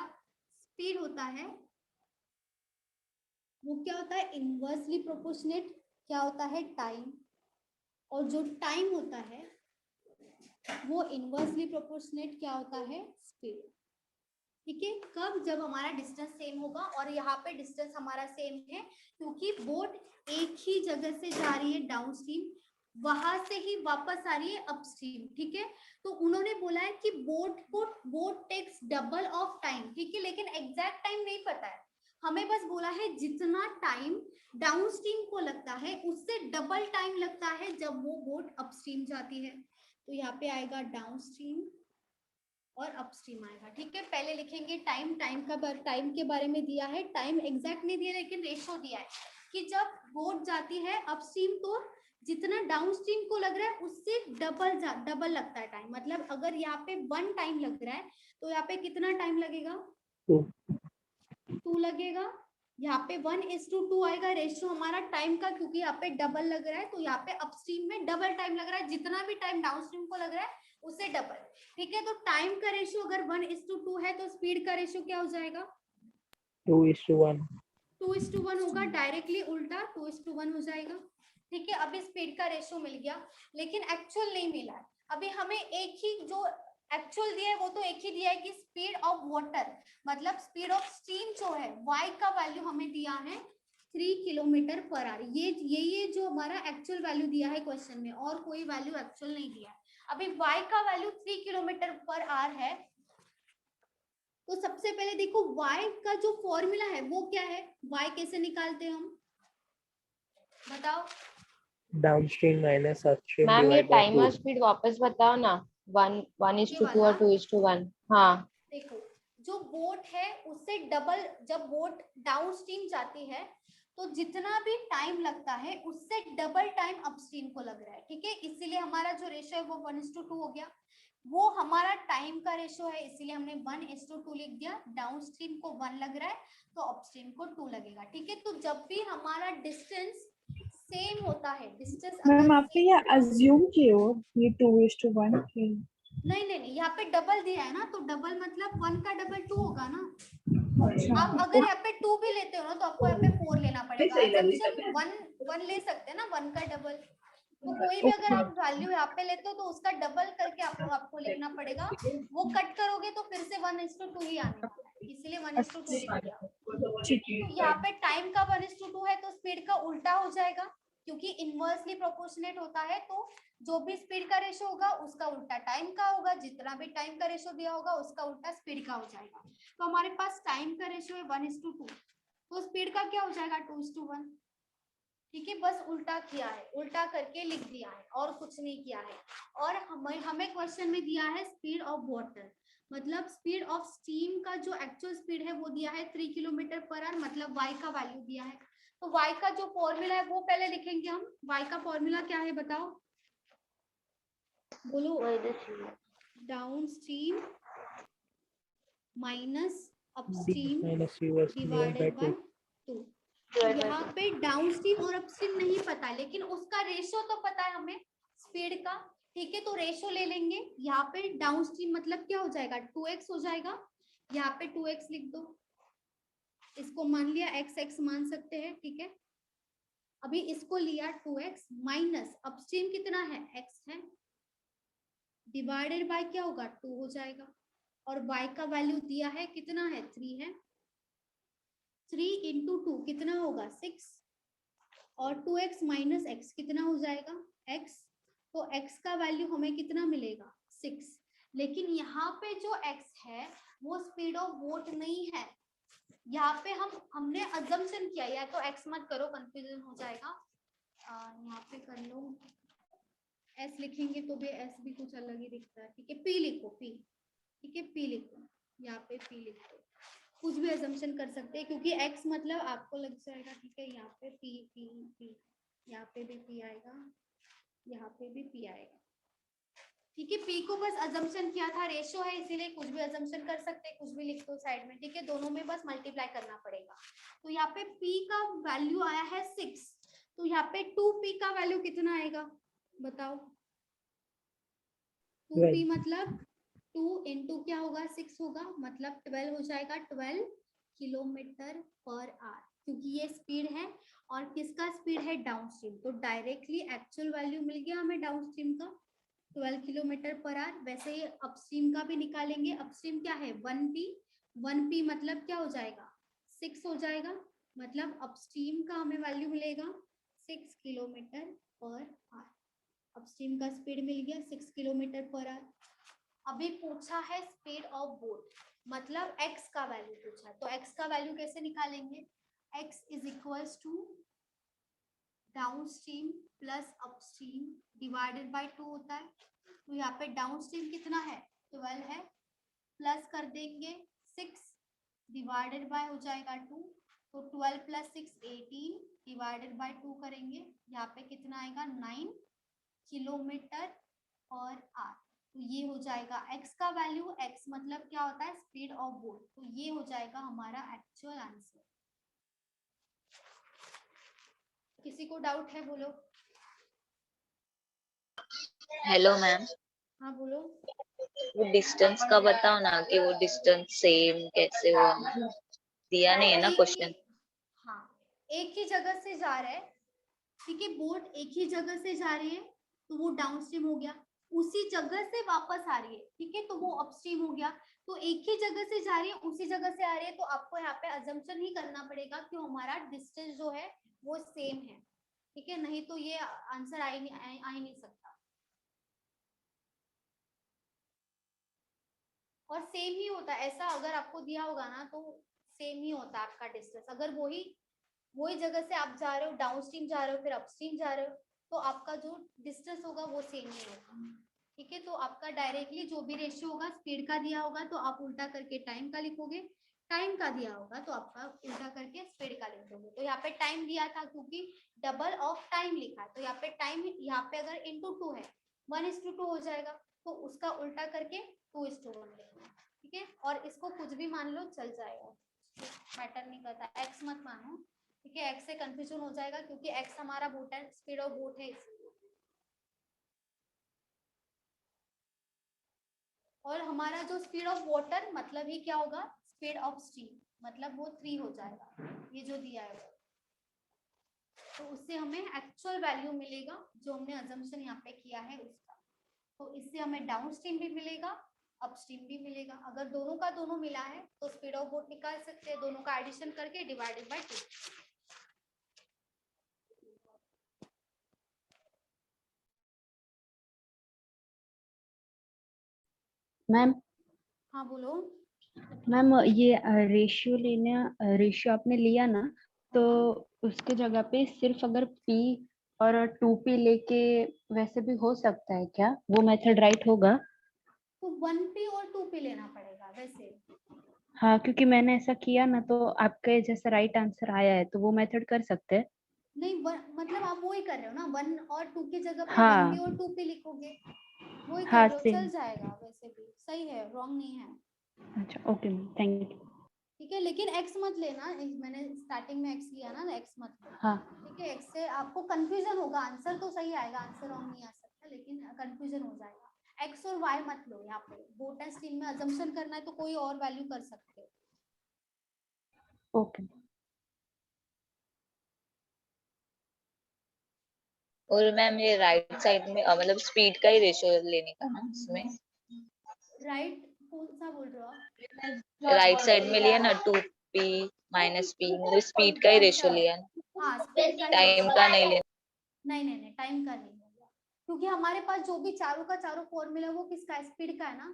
S1: स्पीड होता है वो क्या होता है? इनवर्सली प्रोपोर्शनेट क्या होता है? टाइम। और जो टाइम होता है वो इनवर्सली प्रोपोर्शनेट क्या होता है? स्पीड। ठीक है, कब? जब हमारा डिस्टेंस सेम होगा। और यहाँ पे डिस्टेंस हमारा सेम है क्योंकि बोट एक ही जगह से जा रही है डाउनस्ट्रीम, वहां से ही वापस आ रही है अपस्ट्रीम। ठीक है, तो उन्होंने बोला है कि boat takes double of time. ठीक है, लेकिन एग्जैक्ट टाइम नहीं पता है हमें, बस बोला है जितना टाइम डाउनस्ट्रीम को लगता है उससे डबल टाइम लगता है जब वो बोट अपस्ट्रीम जाती है। तो यहाँ पे आएगा डाउनस्ट्रीम और अपस्ट्रीम आएगा। ठीक है, पहले लिखेंगे टाइम। टाइम के बारे में दिया है, टाइम एग्जैक्ट नहीं दिया लेकिन रेशो दिया है कि जब बोट जाती है अपस्ट्रीम तो जितना डाउनस्ट्रीम को लग रहा है उससे डबल लगता है टाइम। मतलब अगर यहाँ पे 1 टाइम लग रहा है तो यहाँ पे कितना टाइम लगेगा? 2 लगेगा। यहाँ पे 1:2 आएगा रेशियो हमारा टाइम का, क्योंकि यहाँ पे डबल लग रहा है। तो यहाँ पे अपस्ट्रीम में डबल टाइम लग रहा है, जितना भी टाइम डाउनस्ट्रीम को लग रहा है उससे डबल। ठीक है, तो टाइम का रेशियो अगर 1:2 है तो स्पीड का रेशियो क्या हो जाएगा?
S4: 2:1।
S1: 2:1 होगा, डायरेक्टली उल्टा 2:1 हो जाएगा। ठीक है, अभी स्पीड का रेशियो मिल गया लेकिन एक्चुअल नहीं मिला है। अभी हमें एक ही जो एक्चुअल दिया है वो तो एक ही दिया है कि स्पीड ऑफ वाटर, मतलब स्पीड ऑफ स्ट्रीम जो है y का वैल्यू हमें दिया है 3 किलोमीटर पर आवर। ये जो हमारा एक्चुअल वैल्यू दिया है क्वेश्चन में, और कोई वैल्यू एक्चुअल नहीं दिया है। अभी y का वैल्यू 3 किलोमीटर पर आवर है। तो सबसे पहले देखो y का जो फॉर्मूला है वो क्या है? y कैसे निकालते हैं हम, बताओ?
S4: डाउनस्ट्रीम माइनस अपस्ट्रीम
S10: मैम ये
S4: डिवाइड बाय
S10: टाइम
S4: 2।
S10: और स्पीड वापस बताओ ना। 1:2 और 2:1। हाँ
S1: देखो, जो बोट है उससे डबल, जब बोट डाउनस्ट्रीम जाती है तो जितना भी टाइम लगता है उससे डबल टाइम अपस्ट्रीम को लग रहा है। ठीक है, इसीलिए हमारा जो रेशियो है वो 1:2 हो गया। वो हमारा टाइम का रेशियो है, इसीलिए हमने 1:2 लिख दिया। डाउनस्ट्रीम को 1 लग रहा है तो अपस्ट्रीम को 2 लगेगा। ठीक है, तो जब भी हमारा डिस्टेंस सेम होता है, डिस्टेंस
S8: मैम
S1: अगर
S8: आपने ये अज्यूम किए हो ये 2:1
S1: नहीं, यहाँ पे डबल दिया है ना, तो डबल मतलब 1 का डबल 2 होगा ना।
S8: अच्छा
S1: आप अगर यहाँ पे 2 भी लेते हो ना तो आपको यहाँ पे 4 लेना पड़ेगा। assumption 1 ले सकते हैं ना, 1 का डबल। तो कोई भी अगर आप वैल्यू यहाँ पे लेते हो तो उसका डबल करके आपको लिखना पड़ेगा। वो कट करोगे तो फिर से 1:2 ही आने वाला है, इसीलिए 1:2 लिख दिया। तो यहाँ पे टाइम का 1:2 है तो स्पीड का उल्टा हो जाएगा, क्योंकि इनवर्सली प्रोपोर्शनेट होता है। तो जो भी स्पीड का रेशियो होगा उसका उल्टा टाइम का होगा, जितना भी टाइम का रेशियो दिया होगा उसका उल्टा स्पीड का हो जाएगा। तो हमारे पास टाइम का रेशियो है 1:2, तो स्पीड का क्या हो जाएगा 2:1। ठीक है, बस उल्टा किया है, उल्टा करके लिख दिया है और कुछ नहीं किया है। और हमें क्वेश्चन में दिया है स्पीड ऑफ वाटर, मतलब स्पीड ऑफ स्टीम का जो एक्चुअल स्पीड है वो दिया है 3 किलोमीटर पर आवर, मतलब y का वैल्यू दिया है। तो y का जो फॉर्मूला है वो पहले लिखेंगे हम। y का फॉर्मूला क्या है बताओ, बोलो। Down stream minus upstream
S4: minus US
S1: divided by
S4: 2.
S1: 2। यहाँ पे डाउन स्ट्रीम और अपस्ट्रीम नहीं पता, लेकिन उसका रेशियो तो पता है हमें स्पीड का। ठीक है, तो रेशियो ले लेंगे। यहाँ पे डाउन स्ट्रीम मतलब क्या हो जाएगा, 2x हो जाएगा। यहाँ पे 2x लिख दो, इसको मान लिया x मान सकते हैं। ठीक है, अभी इसको लिया 2x माइनस अपस्ट्रीम कितना है, x है, डिवाइडेड बाय क्या होगा, 2 हो जाएगा। और y का वैल्यू दिया है कितना है, 3 है। 3 इंटू 2 कितना होगा, 6। और 2x माइनस एक्स कितना हो जाएगा, x। तो x का वैल्यू हमें कितना मिलेगा, 6। लेकिन यहाँ पे जो x है वो स्पीड ऑफ बोट नहीं है। यहाँ पे हमने अजम्पशन किया, या तो x मत करो, कंफ्यूजन हो जाएगा। यहाँ पे कर लो, s लिखेंगे तो भी s भी कुछ अलग ही दिखता है। ठीक है, p लिखो, p। ठीक है, p लिखो, यहाँ पे p लिखो, कुछ भी अजम्पशन कर सकते हैं क्योंकि x मतलब आपको लग जाएगा। ठीक है, यहाँ पे p p p, यहाँ पे भी p आएगा, यहाँ पे भी p आएगा। ठीक है, p को बस अजम्पशन किया था, रेशियो है इसीलिए कुछ भी अजम्पशन कर सकते हैं, कुछ भी लिख दो साइड में। ठीक है, दोनों में बस मल्टीप्लाई करना पड़ेगा। तो यहाँ पे p का वैल्यू आया है 6, तो यहाँ पे 2p का वैल्यू कितना आएगा बताओ। 2p मतलब 2 इंटू क्या होगा, 6 होगा, मतलब 12 हो जाएगा, 12 किलोमीटर पर आवर, क्योंकि ये स्पीड है। और किसका स्पीड है, डाउन स्ट्रीम। तो डायरेक्टली एक्चुअल वैल्यू मिल गया हमें डाउन स्ट्रीम का, 12 किलोमीटर पर आवर। वैसे ही अपस्ट्रीम का भी निकालेंगे। अपस्ट्रीम क्या है, 1p। 1p मतलब क्या हो जाएगा, 6 हो जाएगा, मतलब अपस्ट्रीम का हमें वैल्यू मिलेगा 6 किलोमीटर पर आवर। अपस्ट्रीम का स्पीड मिल गया 6 किलोमीटर पर आवर। अभी पूछा है स्पीड ऑफ बोट, मतलब x का वैल्यू पूछा है। तो x का वैल्यू कैसे निकालेंगे, x is equals to downstream plus upstream divided by 2 होता है। तो यहाँ पे डाउन स्ट्रीम कितना है, 12 है, प्लस कर देंगे 6 डिवाइडेड बाय हो जाएगा 2। तो 12 प्लस 6 18 डिवाइडेड बाय 2 करेंगे, यहाँ पे कितना आएगा, 9 किलोमीटर पर आवर। तो ये हो जाएगा x का वैल्यू, x मतलब क्या होता है, स्पीड ऑफ बोट। तो ये हो जाएगा हमारा एक्चुअल आंसर। किसी को डाउट है, बोलो।
S2: हेलो मैम,
S1: हाँ बोलो।
S2: वो डिस्टेंस का बताओ ना, कि वो डिस्टेंस सेम कैसे हुआ, मतलब दिया नहीं है ना क्वेश्चन।
S1: हाँ, एक ही जगह से जा रहा है। ठीक है, बोट एक ही जगह से जा रही है, तो वो डाउन स्ट्रीम हो गया। उसी जगह से वापस आ रही है, ठीक है, तो वो अपस्ट्रीम हो गया। तो एक ही जगह से जा रही है, उसी जगह से आ रही है, तो आपको यहाँ पे अजम्पशन ही करना पड़ेगा कि हमारा डिस्टेंस जो है वो सेम है। ठीक है, नहीं तो ये आंसर आ ही नहीं सकता। और सेम ही होता है ऐसा, अगर आपको दिया होगा ना तो सेम ही होता है आपका डिस्टेंस। अगर वही जगह से आप जा रहे हो, डाउन स्ट्रीम जा रहे हो, फिर अपस्ट्रीम जा रहे हो, तो आपका जो डिस्टेंस होगा वो सेम ही होगा। ठीक है, तो आपका डायरेक्टली जो भी रेशियो होगा, स्पीड का दिया होगा तो आप उल्टा करके टाइम का लिखोगे, टाइम का दिया होगा तो आपका उल्टा करके स्पीड का लिख दोगे। तो यहाँ पे टाइम दिया था क्योंकि डबल ऑफ टाइम लिखा है, तो यहाँ पे टाइम, यहाँ पे अगर इंटू 2 है, 1:2 हो जाएगा, तो उसका उल्टा करके 2:1 लिखना। ठीक है, और इसको कुछ भी मान लो चल जाएगा, मैटर नहीं करता, एक्स मत मानो। ठीक है, एक्स से कंफ्यूजन हो जाएगा क्योंकि एक्स हमारा बोट है, स्पीड ऑफ बोट है इसलिए। और हमारा जो स्पीड ऑफ वाटर मतलब ही क्या होगा, स्पीड ऑफ स्ट्रीम, मतलब वो 3 हो जाएगा, ये जो दिया है। तो उससे हमें एक्चुअल वैल्यू मिलेगा जो हमने अजम्पशन यहाँ पे किया है उसका। तो इससे हमें डाउन स्ट्रीम भी मिलेगा, अपस्ट्रीम भी मिलेगा। अगर दोनों का दोनों मिला है तो स्पीड ऑफ बोट निकाल सकते हैं, दोनों का एडिशन करके डिवाइडेड बाय 2।
S11: मैम,
S1: हाँ बोलो।
S11: मैम ये रेशियो आपने लिया ना, तो उसके जगह पे सिर्फ अगर p और 2p लेके वैसे भी हो सकता है क्या? वो मेथड राइट होगा?
S1: तो 1p और 2p लेना पड़ेगा वैसे।
S11: हाँ, क्योंकि मैंने ऐसा किया ना, तो आपके जैसा राइट आंसर आया है, तो वो मेथड कर सकते हैं।
S1: नहीं मतलब आप वो ही कर रहे हो ना, 1 और 2 की जगह पे
S11: हाँ
S1: 1p और 2p लिखोगे, वो ही कर
S11: हाँ
S1: रहे हो,
S11: सेम।
S1: चल जाएगा वैसे भी, सही है, रॉन्ग नहीं है।
S11: अच्छा ओके मैम, थैंक यू।
S1: ठीक है, लेकिन x मत लेना, मैंने स्टार्टिंग में x लिया ना, x मत लेना।
S11: हाँ
S1: ठीक है, x से आपको कंफ्यूजन होगा, आंसर तो सही आएगा, आंसर रॉन्ग नहीं आ सकता, लेकिन कंफ्यूजन हो जाएगा। x और y मत लो यहाँ पे, बोट एंड स्ट्रीम में अजम्पशन करना है तो कोई और वैल्यू कर सकते हो।
S11: ओके।
S2: और मैम ये राइट साइड में मतलब स्पीड का ही रेशियो लेने का ना इसमें?
S1: राइट कौन सा बोल रहे हो आप?
S2: राइट साइड में लिया ना 2p माइनस p, मतलब स्पीड का ही रेशियो
S1: अच्छा,
S2: लिया ना,
S1: हाँ स्पीड का ही
S2: टाइम
S1: ratio
S2: का
S1: है।
S2: नहीं लेना।
S1: नहीं टाइम का नहीं होगा, क्योंकि हमारे पास जो भी चारों का चारों फॉर्मूला वो किसका है, स्पीड का है ना,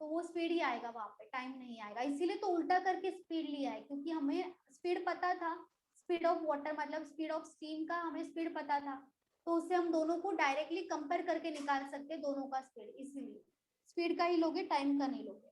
S1: तो वो स्पीड ही आएगा वहां पे, टाइम नहीं आएगा। इसीलिए तो उल्टा करके स्पीड लिया है, क्योंकि हमें स्पीड पता था, स्पीड ऑफ वाटर मतलब स्पीड ऑफ स्टीम का हमें स्पीड पता था, तो उससे हम दोनों को डायरेक्टली कंपेयर करके निकाल सकते दोनों का स्पीड, इसीलिए स्पीड का ही लोगे, टाइम का नहीं लोगे।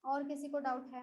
S1: और किसी को डाउट है?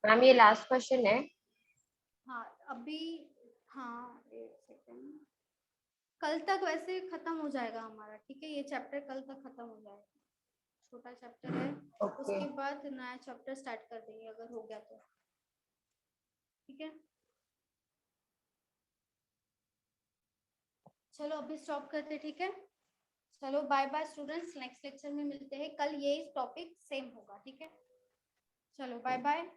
S10: मैम ये लास्ट क्वेश्चन है।
S1: हाँ अभी, हाँ एक सेकेंड, कल तक वैसे खत्म हो जाएगा हमारा, ठीक है, ये चैप्टर कल तक खत्म हो जाएगा, छोटा चैप्टर है,
S10: ओके
S1: उसके बाद नया चैप्टर स्टार्ट कर देंगे अगर हो गया तो, ठीक है। चलो अभी स्टॉप करते, ठीक है, चलो bye bye students, next lecture में मिलते हैं, कल ये टॉपिक सेम होगा, ठीक है, चलो बाय बाय।